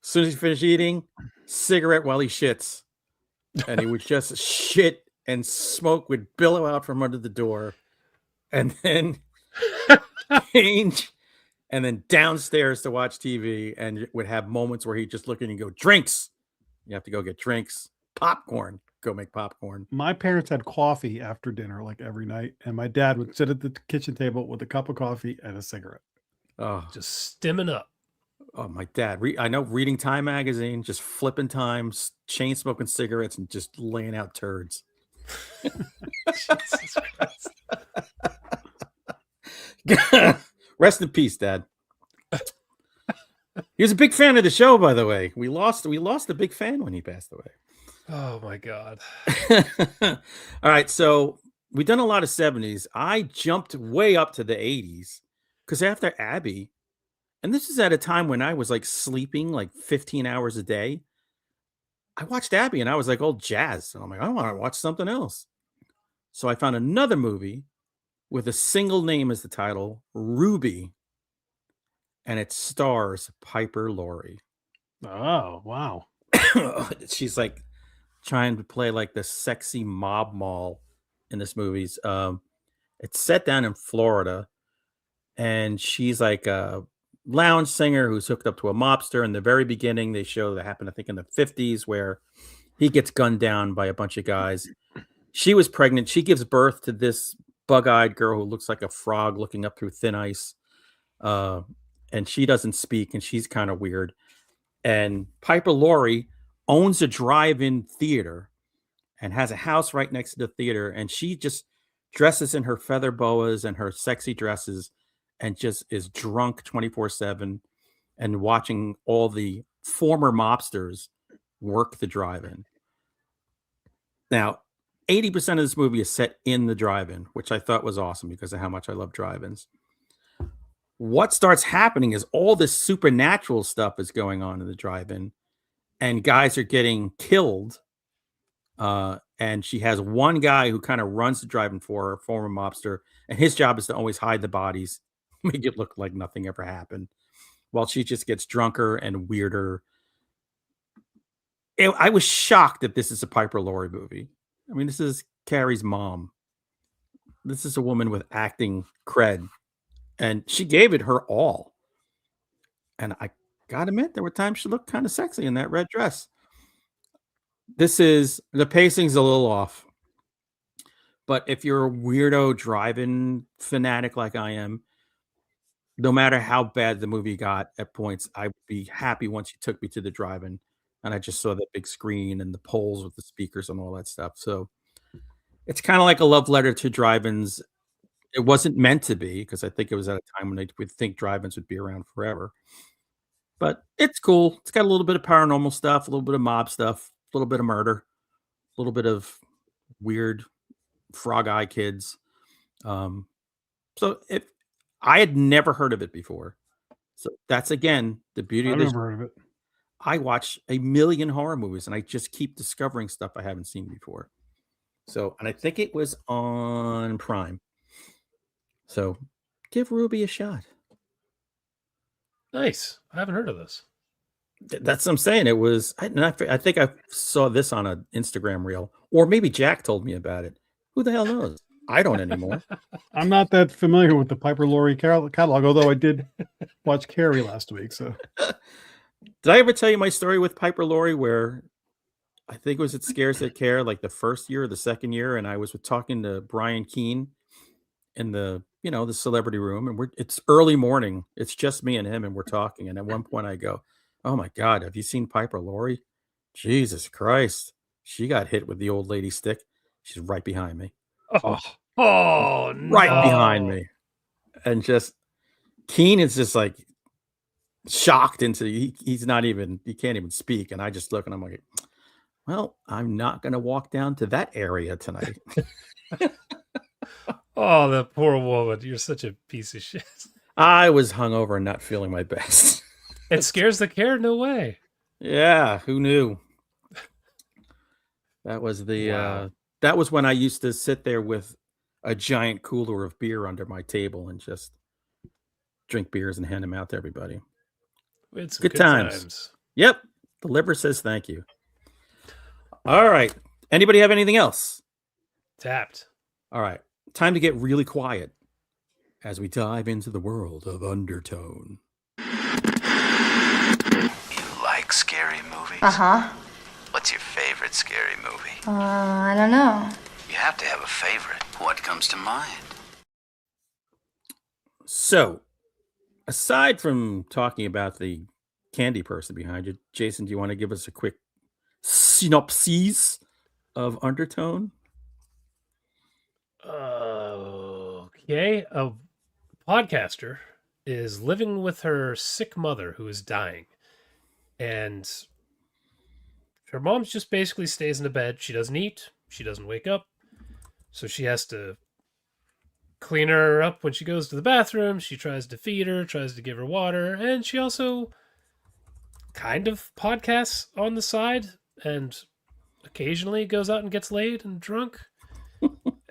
As soon as he finished eating, cigarette while he shits. And he would just shit and smoke would billow out from under the door. And then change. And then downstairs to watch TV and would have moments where he'd just look in and go, drinks. You have to go get drinks. Popcorn. Go make popcorn. My parents had coffee after dinner like every night. And my dad would sit at the kitchen table with a cup of coffee and a cigarette. Oh, just stimming up. Oh, my dad. I know, reading Time magazine, just flipping times, chain smoking cigarettes, and just laying out turds. Jesus Christ. Rest in peace, Dad. He was a big fan of the show, by the way. We lost a big fan when he passed away. Oh my God. All right, so we've done a lot of 70s. I jumped way up to the 80s because after Abby, and this is at a time when I was like sleeping like 15 hours a day, I watched Abby and I was like, oh, jazz. And I'm like, I want to watch something else. So I found another movie with a single name as the title, Ruby, and it stars Piper Laurie. Oh, wow. She's like trying to play like the sexy mob mall in this movie. It's set down in Florida, and she's like a lounge singer who's hooked up to a mobster. In the very beginning, they show that happened, I think, in the 50s, where he gets gunned down by a bunch of guys. She was pregnant. She gives birth to this bug-eyed girl who looks like a frog looking up through thin ice. And she doesn't speak, and she's kind of weird. And Piper Laurie owns a drive-in theater and has a house right next to the theater. And she just dresses in her feather boas and her sexy dresses and just is drunk 24/7 and watching all the former mobsters work the drive-in. Now, 80% of this movie is set in the drive-in, which I thought was awesome because of how much I love drive-ins. What starts happening is all this supernatural stuff is going on in the drive-in, and guys are getting killed. And she has one guy who kind of runs the drive-in for her, a former mobster, and his job is to always hide the bodies, make it look like nothing ever happened, while she just gets drunker and weirder. I was shocked that this is a Piper Laurie movie. I mean, this is Carrie's mom. This is a woman with acting cred. And she gave it her all. And I gotta admit, there were times she looked kind of sexy in that red dress. The pacing's a little off. But if you're a weirdo drive-in fanatic like I am, no matter how bad the movie got at points, I'd be happy once you took me to the drive-in and I just saw that big screen and the poles with the speakers and all that stuff. So it's kind of like a love letter to drive-ins. It wasn't meant to be because I think it was at a time when they would think drive-ins would be around forever. But it's cool. It's got a little bit of paranormal stuff, a little bit of mob stuff, a little bit of murder, a little bit of weird frog eye kids. Um, so if I had never heard of it before. So that's again the beauty I've of this. never heard of it. I watch a million horror movies and I just keep discovering stuff I haven't seen before. So, and I think it was on Prime. So give Ruby a shot. Nice. I haven't heard of this. That's what I'm saying. It was, I think I saw this on an Instagram reel, or maybe Jack told me about it. Who the hell knows? I don't anymore. I'm not that familiar with the Piper Laurie catalog, although I did watch Carrie last week. So, did I ever tell you my story with Piper Laurie where I think it was at Scares That Care, like the first year or the second year, and I was talking to Brian Keene in the celebrity room, and it's early morning. It's just me and him, and we're talking. And at one point, I go, "Oh my God, have you seen Piper Laurie? Jesus Christ, she got hit with the old lady stick. She's right behind me." Oh, Right behind me. And just Keen is just like shocked into he's not even, he can't even speak. And I just look and I'm like, well, I'm not going to walk down to that area tonight. Oh, that poor woman. You're such a piece of shit. I was hungover and not feeling my best. It scares the care? No way. Yeah, who knew? That was that was when I used to sit there with a giant cooler of beer under my table and just drink beers and hand them out to everybody. It's good times. Yep. The liver says thank you. All right. Anybody have anything else? Tapped. All right. Time to get really quiet as we dive into the world of Undertone. You like scary movies? Uh-huh. What's your favorite scary movie? I don't know. You have to have a favorite. What comes to mind? So, aside from talking about the candy person behind you, Jason, do you want to give us a quick synopsis of Undertone? Okay. A podcaster is living with her sick mother who is dying. And her mom just basically stays in the bed. She doesn't eat. She doesn't wake up. So she has to clean her up when she goes to the bathroom. She tries to feed her, tries to give her water. And she also kind of podcasts on the side and occasionally goes out and gets laid and drunk.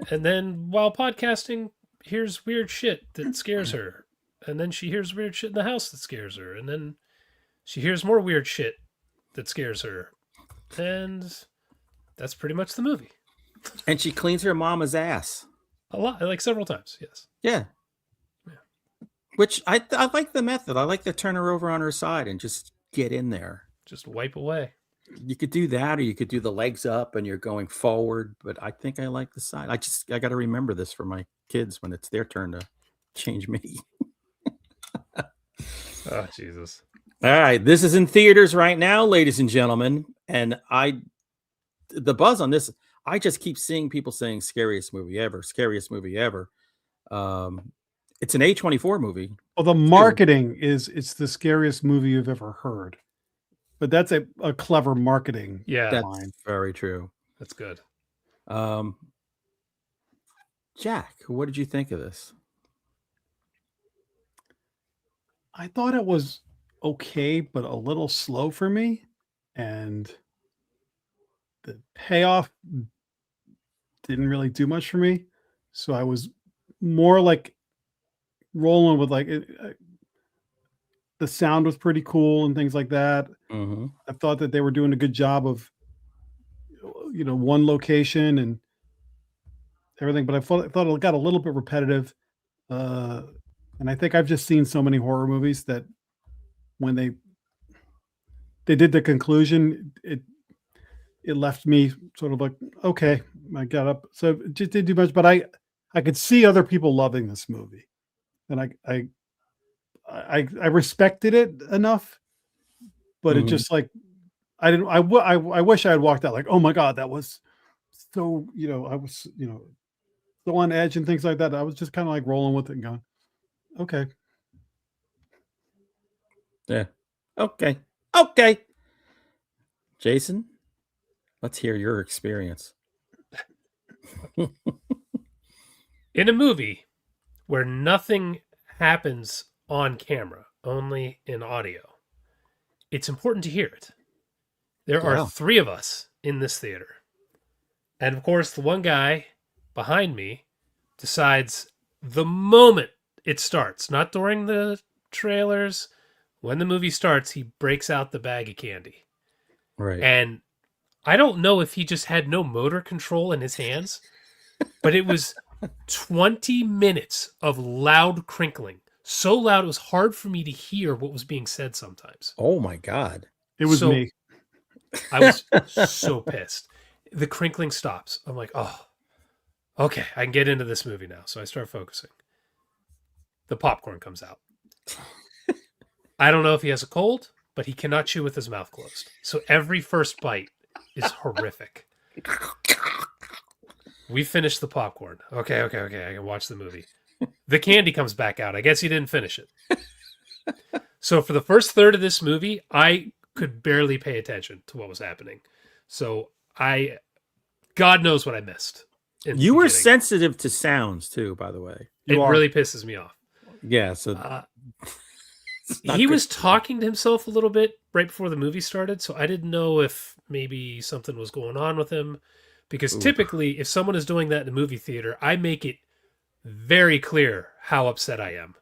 And then while podcasting, hears weird shit that scares her. And then she hears weird shit in the house that scares her. And then she hears more weird shit that scares her. And that's pretty much the movie. And she cleans her mama's ass. A lot, like several times, yes. Yeah. Which I like the method. I like to turn her over on her side and just get in there. Just wipe away. You could do that, or you could do the legs up and you're going forward. But I think I like the side. I got to remember this for my kids when it's their turn to change me. Oh, Jesus. All right. This is in theaters right now, ladies and gentlemen. And the buzz on this, I just keep seeing people saying scariest movie ever, scariest movie ever. It's an A24 movie. Well, the marketing it's the scariest movie you've ever heard. But that's a clever marketing. Yeah. That's line. very true. That's good. Jack, what did you think of this? I thought it was okay, but a little slow for me. And the payoff didn't really do much for me. So I was more like rolling with like the sound was pretty cool and things like that. Mm-hmm. I thought that they were doing a good job of, one location and everything, but I thought it got a little bit repetitive. And I think I've just seen so many horror movies that when they did the conclusion, it it left me sort of like, okay, I got up. So it just didn't do much, but I could see other people loving this movie, and I respected it enough, but it just like I didn't. I wish I had walked out like, oh my god, that was so, I was, so on edge and things like that. I was just kind of like rolling with it and going, okay. Yeah. Okay. Jason, let's hear your experience. In a movie where nothing happens on camera, only in audio, it's important to hear it. There are 3 of us in this theater. And of course, the one guy behind me decides the moment it starts, not during the trailers, when the movie starts, he breaks out the bag of candy. Right. And I don't know if he just had no motor control in his hands, but it was 20 minutes of loud crinkling. So loud, it was hard for me to hear what was being said sometimes. Oh my God. It was me. I was so pissed. The crinkling stops. I'm like, oh, okay, I can get into this movie now. So I start focusing. The popcorn comes out. I don't know if he has a cold, but he cannot chew with his mouth closed. So every first bite is horrific. We finished the popcorn. Okay, I can watch the movie. The candy comes back out. I guess he didn't finish it. So for the first third of this movie, I could barely pay attention to what was happening. So God knows what I missed. You were sensitive to sounds too, by the way. Really pisses me off. Yeah, so he was talking to himself a little bit right before the movie started, so I didn't know if maybe something was going on with him. Because typically, if someone is doing that in a movie theater, I make it very clear how upset I am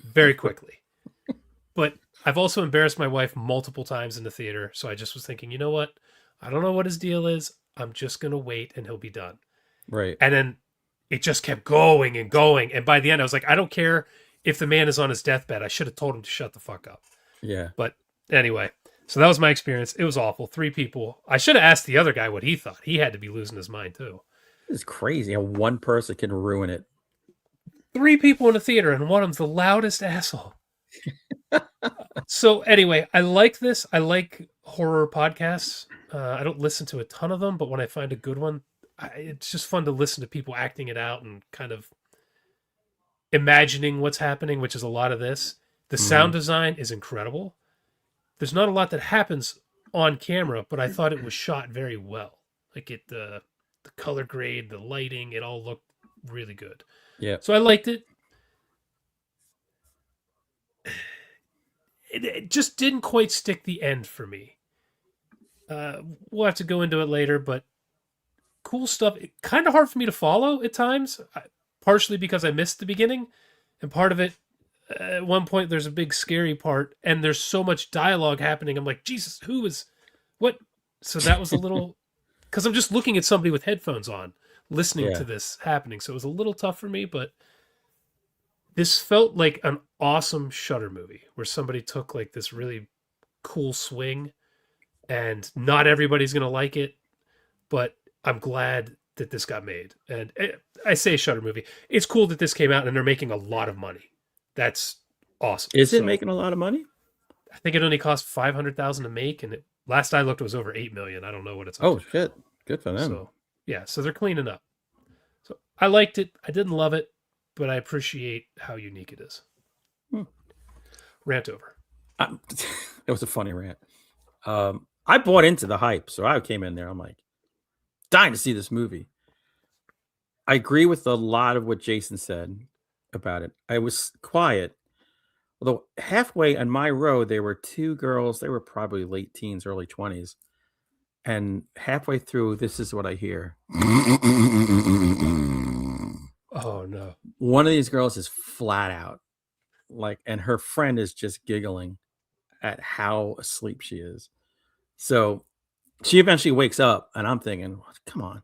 very quickly. But I've also embarrassed my wife multiple times in the theater, so I just was thinking, you know what? I don't know what his deal is. I'm just going to wait and he'll be done. Right. And then it just kept going and going. And by the end, I was like, I don't care if the man is on his deathbed. I should have told him to shut the fuck up. Yeah. But anyway, so that was my experience. It was awful. 3 people. I should have asked the other guy what he thought. He had to be losing his mind too. It's crazy how one person can ruin it. 3 people in a theater and one of them's the loudest asshole. So anyway, I like this. I like horror podcasts. I don't listen to a ton of them, but when I find a good one, it's just fun to listen to people acting it out and kind of imagining what's happening, which is a lot of this. The sound design is incredible. There's not a lot that happens on camera, but I thought it was shot very well. Like the color grade, the lighting, it all looked really good. Yeah. So I liked it. It just didn't quite stick the end for me. We'll have to go into it later, but cool stuff. Kind of hard for me to follow at times, partially because I missed the beginning, and part of it, at one point, there's a big scary part, and there's so much dialogue happening. I'm like, Jesus, who is what? So that was a little, because I'm just looking at somebody with headphones on, listening to this happening. So it was a little tough for me, but this felt like an awesome Shudder movie where somebody took like this really cool swing, and not everybody's going to like it, but I'm glad that this got made. And I say Shudder movie. It's cool that this came out and they're making a lot of money. That's awesome. Is it making a lot of money? I think it only cost $500,000 to make, and last I looked, it was over $8 million. I don't know what it's. Oh shit! Good for them. So yeah, so they're cleaning up. So I liked it. I didn't love it, but I appreciate how unique it is. Rant over. It was a funny rant. I bought into the hype, so I came in there. I'm like, dying to see this movie. I agree with a lot of what Jason said about it. I was quiet, although halfway on my row there were 2 girls. They were probably late teens, early 20s, and halfway through, this is what I hear. Oh no! One of these girls is flat out, like, and her friend is just giggling at how asleep she is. So she eventually wakes up, and I'm thinking, come on.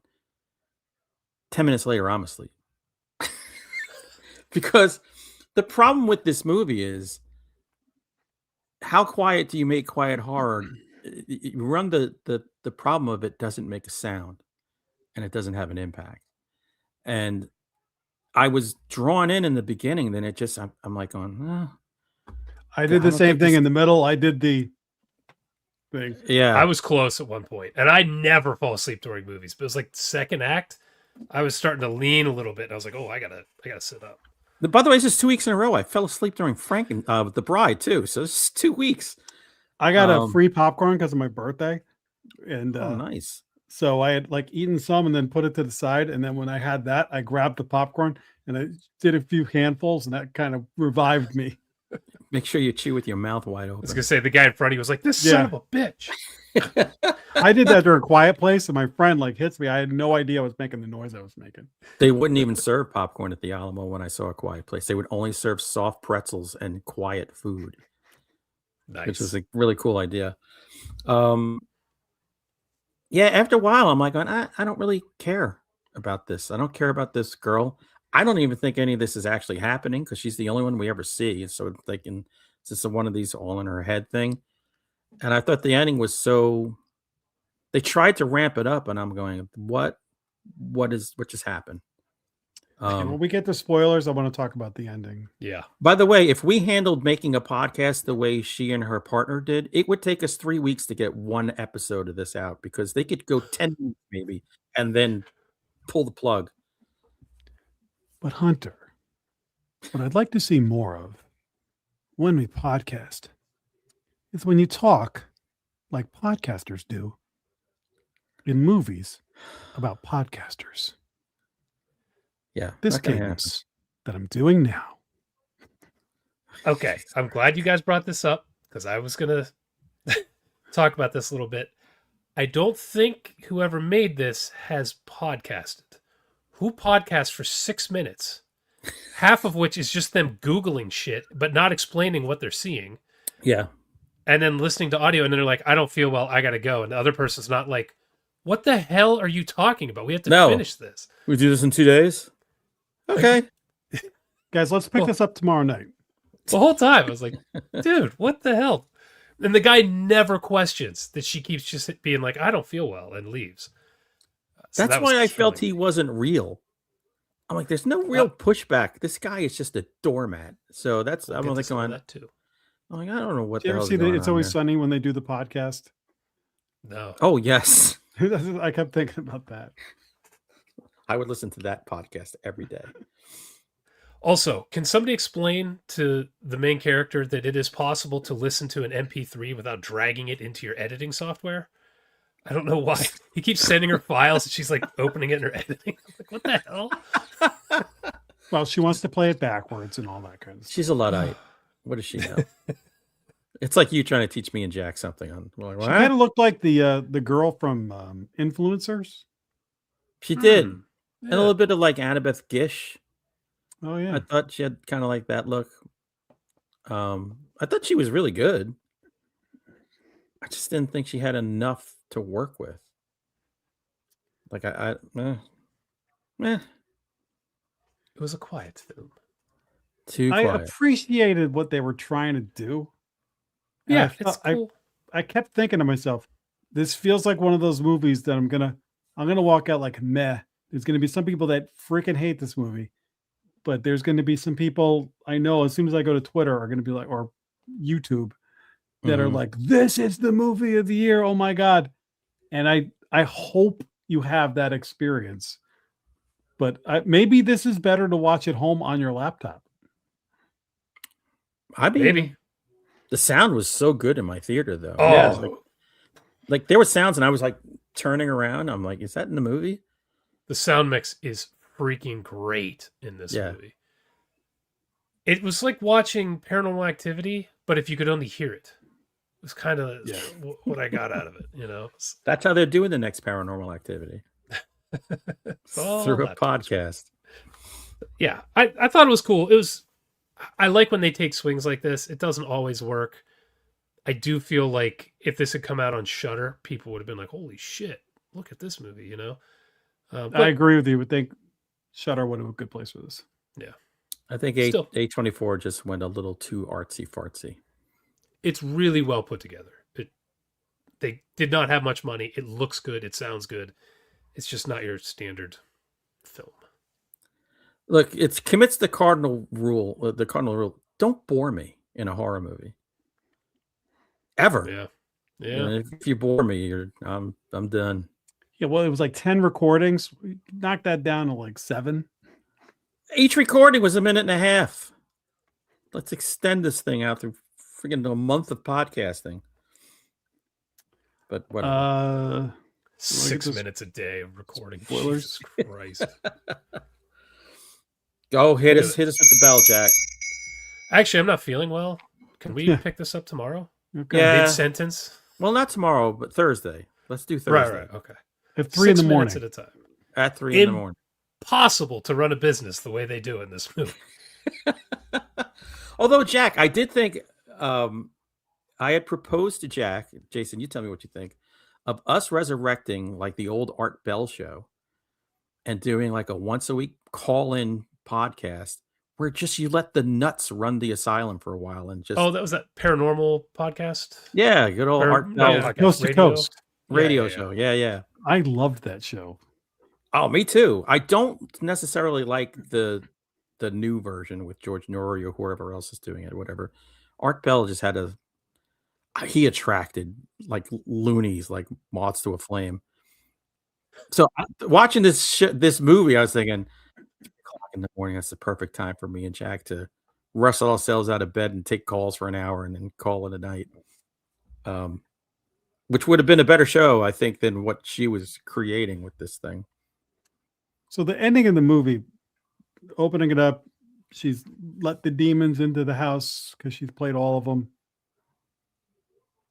10 minutes later, I'm asleep. Because the problem with this movie is, how quiet do you make quiet horror you run the problem of it doesn't make a sound, and it doesn't have an impact. And I was drawn in the beginning, then it just I'm like going, I did I the don't same think thing this- in the middle. I did the thing. yeah. I was close at one point, and I never fall asleep during movies. But it was like the second act, I was starting to lean a little bit, and I was like, "Oh, I gotta sit up." By the way, it's just 2 weeks in a row. I fell asleep during The Bride too. So it's 2 weeks. I got a free popcorn because of my birthday, and Oh, nice. so I had like eaten some and then put it to the side. And then when I had that, I grabbed the popcorn and I did a few handfuls, and that kind of revived me. Make sure you chew with your mouth wide I was open. gonna say the guy in front of you was like, "This son of a bitch." I did that during Quiet Place, and my friend like hits me. I had no idea I was making the noise I was making. They wouldn't even serve popcorn at the Alamo when I saw A Quiet Place. They would only serve soft pretzels and quiet food, Nice. which is a really cool idea. Yeah, after a while, I'm like, I don't really care about this. I don't care about this girl. I don't even think any of this is actually happening because she's the only one we ever see. So I'm thinking, is this one of these all in her head thing? And I thought the ending was so. They tried to ramp it up, and I'm going, what just happened? And when we get to spoilers, I want to talk about the ending. Yeah. By the way, if we handled making a podcast the way she and her partner did, it would take us 3 weeks to get one episode of this out because they could go 10 weeks maybe and then pull the plug. But Hunter, what I'd like to see more of when we podcast is when you talk like podcasters do in movies about podcasters. Yeah. This not gonna happen. cadence that I'm doing now. Okay, I'm glad you guys brought this up because I was gonna talk about this a little bit. I don't think whoever made this has podcasted. Who podcasts for 6 minutes, half of which is just them Googling shit, but not explaining what they're seeing, Yeah. and then listening to audio, and then they're like, I don't feel well, I gotta go. And the other person's not like, what the hell are you talking about? We have to finish this. We do this in 2 days? Okay. Guys, let's pick this up tomorrow night. The whole time I was like, dude, what the hell? And the guy never questions that she keeps just being like, I don't feel well, and leaves. So That's that was why I felt killing he wasn't real. I'm like, there's no real pushback. This guy is just a doormat. So that's me. I'm We'll get like to some of going. that too. I'm like, I don't know what Do you the ever hell's see going It's on Always here. Sunny when they do the podcast? No. Oh yes, I kept thinking about that. I would listen to that podcast every day. Also, can somebody explain to the main character that it is possible to listen to an MP3 without dragging it into your editing software? I don't know why. He keeps sending her files and she's like opening it in her editing. I'm like, what the hell? Well, she wants to play it backwards and all that kind of stuff. She's a Luddite. What does she know? It's like you trying to teach me and Jack something. On like, She what? kind of looked like the girl from Influencers. She did, Hmm. and a little bit of like Annabeth Gish. Oh yeah, I thought she had kind of like that look. I thought she was really good. I just didn't think she had enough to work with. Like It was a quiet film. too I quiet. appreciated what they were trying to do. And Yeah, I it's thought- cool. I kept thinking to myself, this feels like one of those movies that I'm gonna walk out like meh. There's gonna be some people that freaking hate this movie, but there's gonna be some people I know as soon as I go to Twitter are gonna be like, or YouTube, that are Mhm. like, this is the movie of the year. Oh my god! And I hope you have that experience. But maybe this is better to watch at home on your laptop. I mean, Maybe. the sound was so good in my theater, though. Oh, Yeah. Like there were sounds, and I was like turning around. I'm like, is that in the movie? the sound mix is freaking great in this Yeah. movie. It was like watching Paranormal Activity, but if you could only hear it. It was kind of what I got out of it, you know? That's how they're doing the next Paranormal Activity all through a that podcast. Yeah, I thought it was cool. I like when they take swings like this. It doesn't always work. I do feel like if this had come out on Shudder, people would have been like, holy shit, look at this movie, you know? But I agree with you. Would think Shutter would have a good place for this. I think Still. A24 just went a little too artsy fartsy. it's really well put together. They did not have much money. It looks good. It sounds good. It's just not your standard film. Look, it commits the cardinal rule. The cardinal rule: don't bore me in a horror movie. Ever. Yeah. And if you bore me, I'm done. Yeah, well, it was like 10 recordings. We knocked that down to like 7. Each recording was a minute and a half. Let's extend this thing out through friggin' a month of podcasting. But whatever. 6 minutes a day of recording. Spoilers. Jesus Christ. Go hit us with the bell, Jack. Actually, I'm not feeling well. Can we pick this up tomorrow? Okay. Yeah. Mid-sentence? Well, not tomorrow, but Thursday. Let's do Thursday. Right. Okay. At 3 in the 6 morning. minutes at a time. At 3 in the morning. Possible to run a business the way they do in this movie. Although, Jack, I did think I had proposed to Jack, Jason, you tell me what you think, of us resurrecting like the old Art Bell show and doing like a once a week call-in podcast where just you let the nuts run the asylum for a while and just... Oh, that was that paranormal podcast? Yeah, good old Art Bell Coast to Coast radio show. Yeah. I loved that show. Oh, me too. I don't necessarily like the new version with George Norrie or whoever else is doing it, whatever. Art Bell just had he attracted like loonies, like moths to a flame. So watching this movie, I was thinking, 3:00 in the morning, that's the perfect time for me and Jack to wrestle ourselves out of bed and take calls for an hour and then call it a night. Which would have been a better show, I think, than what she was creating with this thing. So the ending of the movie, opening it up, she's let the demons into the house because she's played all of them.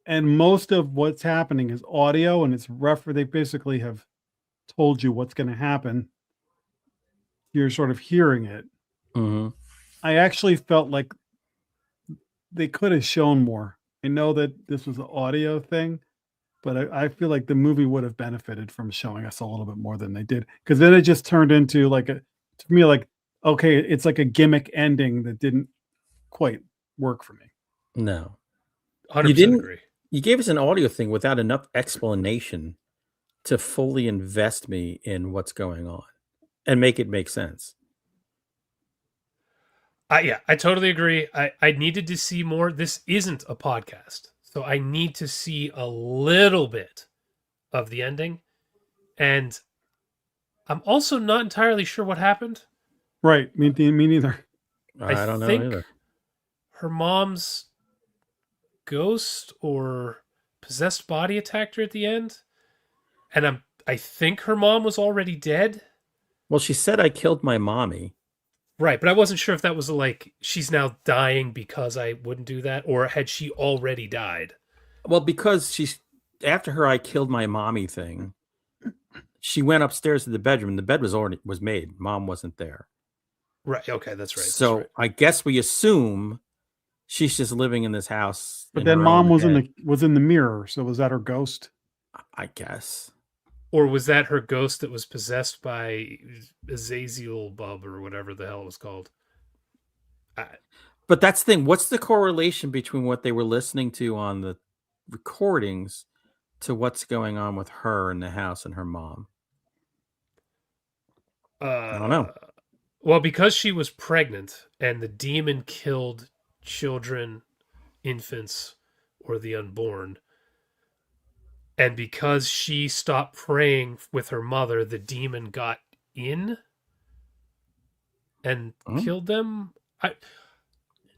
And most of what's happening is audio, and it's rough. They basically have told you what's going to happen. You're sort of hearing it. Mm-hmm. I actually felt like they could have shown more. I know that this was an audio thing, but I feel like the movie would have benefited from showing us a little bit more than they did. Because then it just turned into okay, it's like a gimmick ending that didn't quite work for me. No. 100% agree. You gave us an audio thing without enough explanation to fully invest me in what's going on and make it make sense. I totally agree. I needed to see more. This isn't a podcast, so I need to see a little bit of the ending. And I'm also not entirely sure what happened. Right. Me neither. I don't know either. Her mom's ghost or possessed body attacked her at the end. And I think her mom was already dead. Well, she said I killed my mommy. Right, but I wasn't sure if that was like she's now dying because I wouldn't do that, or had she already died? Well, because after her I killed my mommy thing, she went upstairs to the bedroom and the bed was made. Mom wasn't there. Right, okay, that's right. So right. I guess we assume she's just living in this house. But then mom was in the mirror, so was that her ghost? I guess. Or was that her ghost that was possessed by Azazel Bub or whatever the hell it was called? But that's the thing. What's the correlation between what they were listening to on the recordings to what's going on with her in the house and her mom? I don't know. Well, because she was pregnant and the demon killed children, infants, or the unborn, and because she stopped praying with her mother, the demon got in and killed them.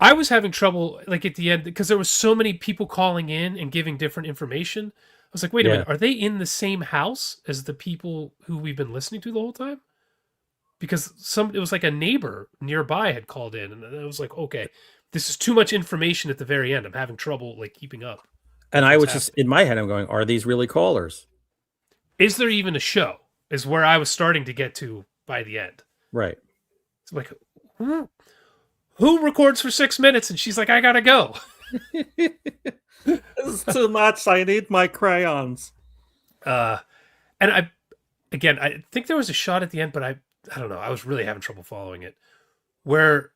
I was having trouble like at the end because there was so many people calling in and giving different information. I was like, wait a minute, are they in the same house as the people who we've been listening to the whole time? Because it was like a neighbor nearby had called in, and I was like, okay, this is too much information at the very end. I'm having trouble like keeping up. And I was just in my head, I'm going, are these really callers? Is there even a show? Is where I was starting to get to by the end. Right. It's like, who records for 6 minutes? And she's like, I gotta go. This is too much. I need my crayons. And I think there was a shot at the end, but I don't know. I was really having trouble following it. Where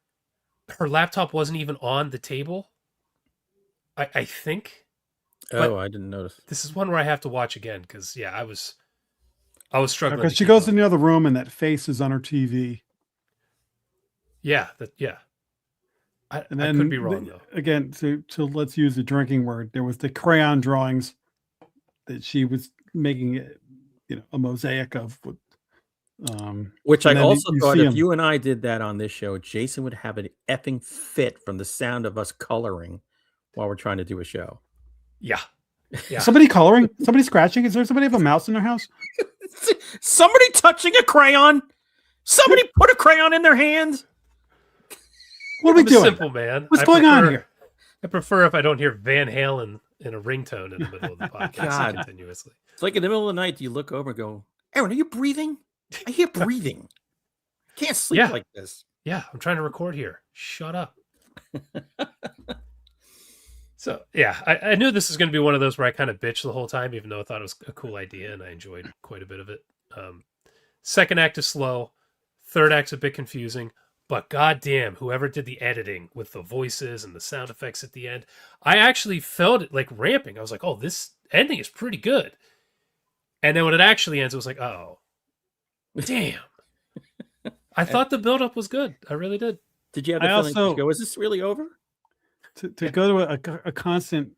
her laptop wasn't even on the table. I think. Oh, I didn't notice. This is one where I have to watch again because I was struggling. Because she goes in the other room and that face is on her TV. Yeah, I could be wrong though. Again, to let's use the drinking word. There was the crayon drawings that she was making, a mosaic of. Which I also thought if you and I did that on this show, Jason would have an effing fit from the sound of us coloring while we're trying to do a show. Yeah. Somebody coloring? Somebody scratching? Is there somebody have a mouse in their house? Somebody touching a crayon? Somebody put a crayon in their hand? What are we doing? Simple, man. What's going on here? I prefer if I don't hear Van Halen in a ringtone in the middle of the podcast continuously. It's like in the middle of the night, you look over and go, Aaron, are you breathing? I hear breathing. I can't sleep like this. Yeah, I'm trying to record here. Shut up. So, I knew this was going to be one of those where I kind of bitched the whole time, even though I thought it was a cool idea and I enjoyed quite a bit of it. Second act is slow. Third act's a bit confusing. But goddamn, whoever did the editing with the voices and the sound effects at the end, I actually felt it like ramping. I was like, oh, this ending is pretty good. And then when it actually ends, it was like, oh, damn. I thought the buildup was good. I really did. Did you have the feeling to go, is this really over? To go to a constant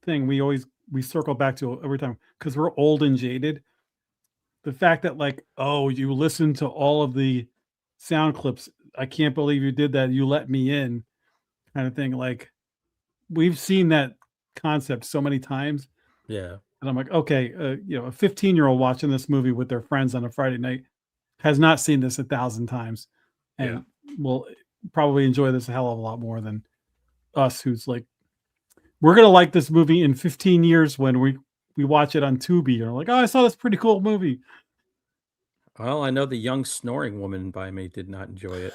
thing we circle back to every time because we're old and jaded. The fact that you listen to all of the sound clips, I can't believe you did that. You let me in, kind of thing. Like we've seen that concept so many times. Yeah, and I'm like, okay, a 15-year-old watching this movie with their friends on a Friday night has not seen this 1,000 times, and will probably enjoy this a hell of a lot more than us who's like, we're gonna like this movie in 15 years when we watch it on Tubi and we're like, oh, I saw this pretty cool movie. Well, I know the young snoring woman by me did not enjoy it.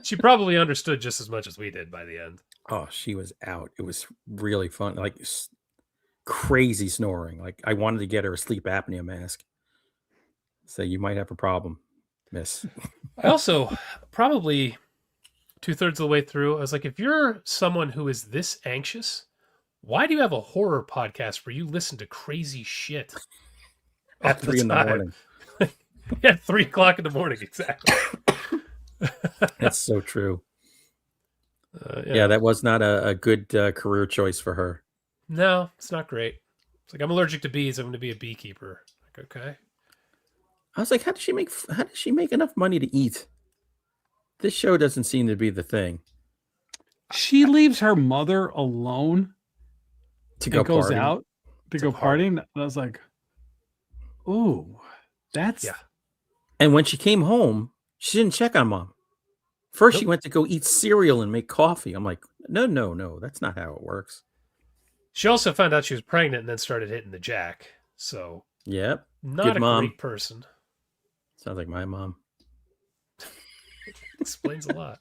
She probably understood just as much as we did by the end. Oh, she was out. It was really fun, like crazy snoring. Like I wanted to get her a sleep apnea mask. So you might have a problem, miss. I also probably 2/3 of the way through, I was like, if you're someone who is this anxious, why do you have a horror podcast where you listen to crazy shit at 3 in the morning? Yeah, 3 o'clock in the morning, exactly. That's so true. Yeah, that was not a good career choice for her. No, it's not great. It's like, I'm allergic to bees. I'm going to be a beekeeper. Like, okay. I was like, how does she make enough money to eat? This show doesn't seem to be the thing. She leaves her mother alone to go goes partying. out to go partying. And I was like, ooh, that's... Yeah. And when she came home, she didn't check on mom. First, she went to go eat cereal and make coffee. I'm like, no, that's not how it works. She also found out she was pregnant and then started hitting the jack. So, yep, not good a mom. great person. Sounds like my mom. Explains a lot.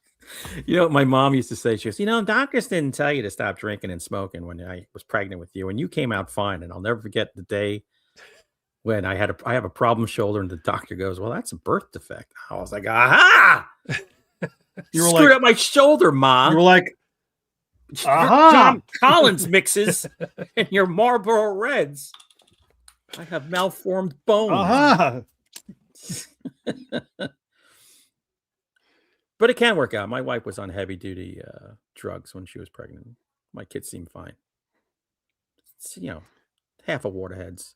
You know what my mom used to say? She goes, doctors didn't tell you to stop drinking and smoking when I was pregnant with you, and you came out fine. And I'll never forget the day when I have a problem shoulder, and the doctor goes, well, that's a birth defect. I was like, aha! You screwed up my shoulder, Ma. You were like, aha! John Collins mixes and your Marlboro Reds. I have malformed bones. Aha! But it can work out. My wife was on heavy duty drugs when she was pregnant. My kids seem fine. It's, half a waterheads.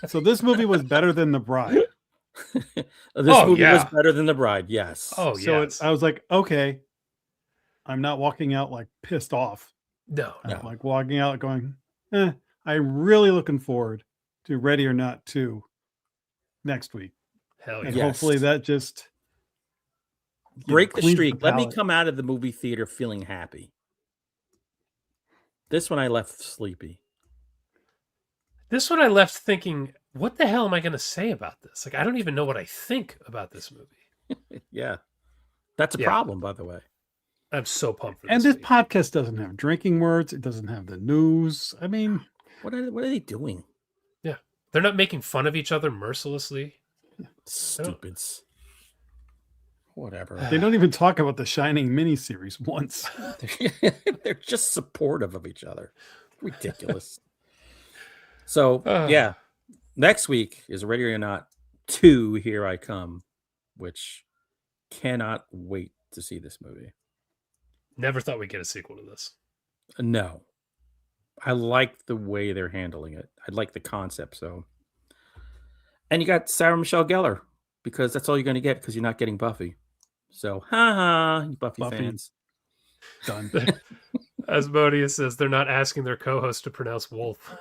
So this movie was better than The Bride. This movie was better than The Bride. Yes. Oh, so yes. I was like, okay, I'm not walking out like pissed off. No. I'm like walking out going, I'm really looking forward to Ready or Not 2 next week. Hell yeah. And hopefully that just break the streak. Let me come out of the movie theater feeling happy. This one I left sleepy. This one I left thinking, what the hell am I going to say about this? Like, I don't even know what I think about this movie. Yeah. That's a problem, by the way. I'm so pumped for this. And this week. podcast doesn't have drinking words. It doesn't have the news. I mean, what are they doing? Yeah. They're not making fun of each other mercilessly. Stupids. Whatever. They don't even talk about the Shining miniseries once. They're just supportive of each other. Ridiculous. So, yeah. Next week is Ready or Not 2, Here I Come, which cannot wait to see this movie. Never thought we'd get a sequel to this. No. I like the way they're handling it. I like the concept, so. And you got Sarah Michelle Gellar, because that's all you're going to get, because you're not getting Buffy. So, you Buffy fans. Done. Asmodeus says they're not asking their co-host to pronounce wolf.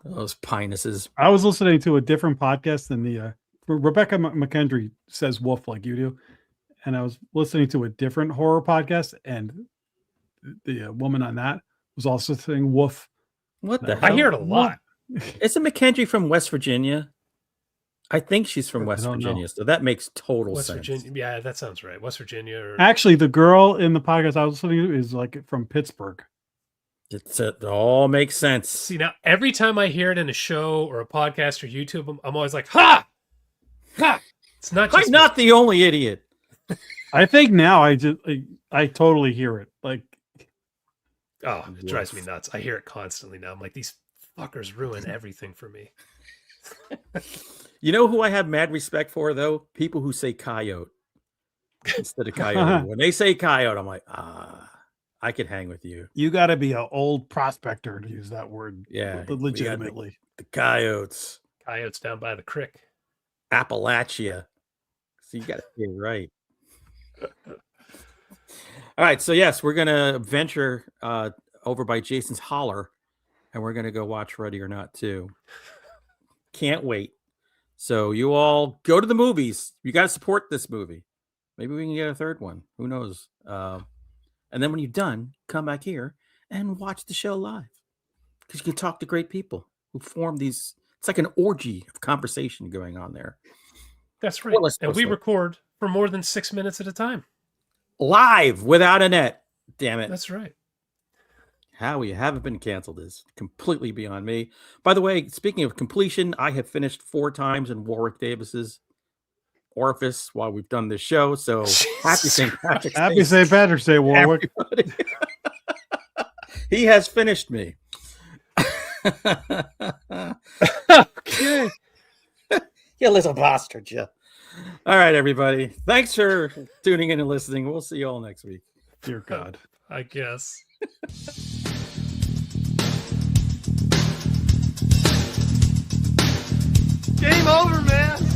Those pinuses. I was listening to a different podcast than the Rebecca McKendry says wolf like you do. And I was listening to a different horror podcast, and the woman on that was also saying wolf. What the hell? I hear it a lot. Isn't McKendry from West Virginia? I think she's from West Virginia, so that makes total West sense. Virginia, yeah, that sounds right. West Virginia. Or... Actually, the girl in the podcast I was listening to is like from Pittsburgh. It all makes sense. See, now every time I hear it in a show or a podcast or YouTube, I'm always like, ha! Ha! It's not just I'm not the only idiot. I think now I totally hear it. Like, oh, it drives me nuts. I hear it constantly now. I'm like, these fuckers ruin everything for me. You know who I have mad respect for, though? People who say coyote instead of coyote. When they say coyote, I'm like, I could hang with you. You got to be an old prospector to use that word. Yeah, legitimately. The coyotes. Coyotes down by the creek. Appalachia. So you got to get it right. All right, so yes, we're gonna venture over by Jason's holler, and we're gonna go watch Ready or Not 2. Can't wait. So you all go to the movies. You got to support this movie. Maybe we can get a third one. Who knows? And then when you're done, come back here and watch the show live, because you can talk to great people who form these. It's like an orgy of conversation going on there. That's right. And we record for more than 6 minutes at a time. Live without a net. Damn it. That's right. How you haven't been canceled is completely beyond me. By the way, speaking of completion, I have finished 4 times in Warwick Davis's orifice while we've done this show. So happy St. Patrick's Day. Happy St. Patrick's Day, Warwick. He has finished me. Okay. You little bastard, you. All right, everybody. Thanks for tuning in and listening. We'll see you all next week. Dear God. I guess. Game over, man.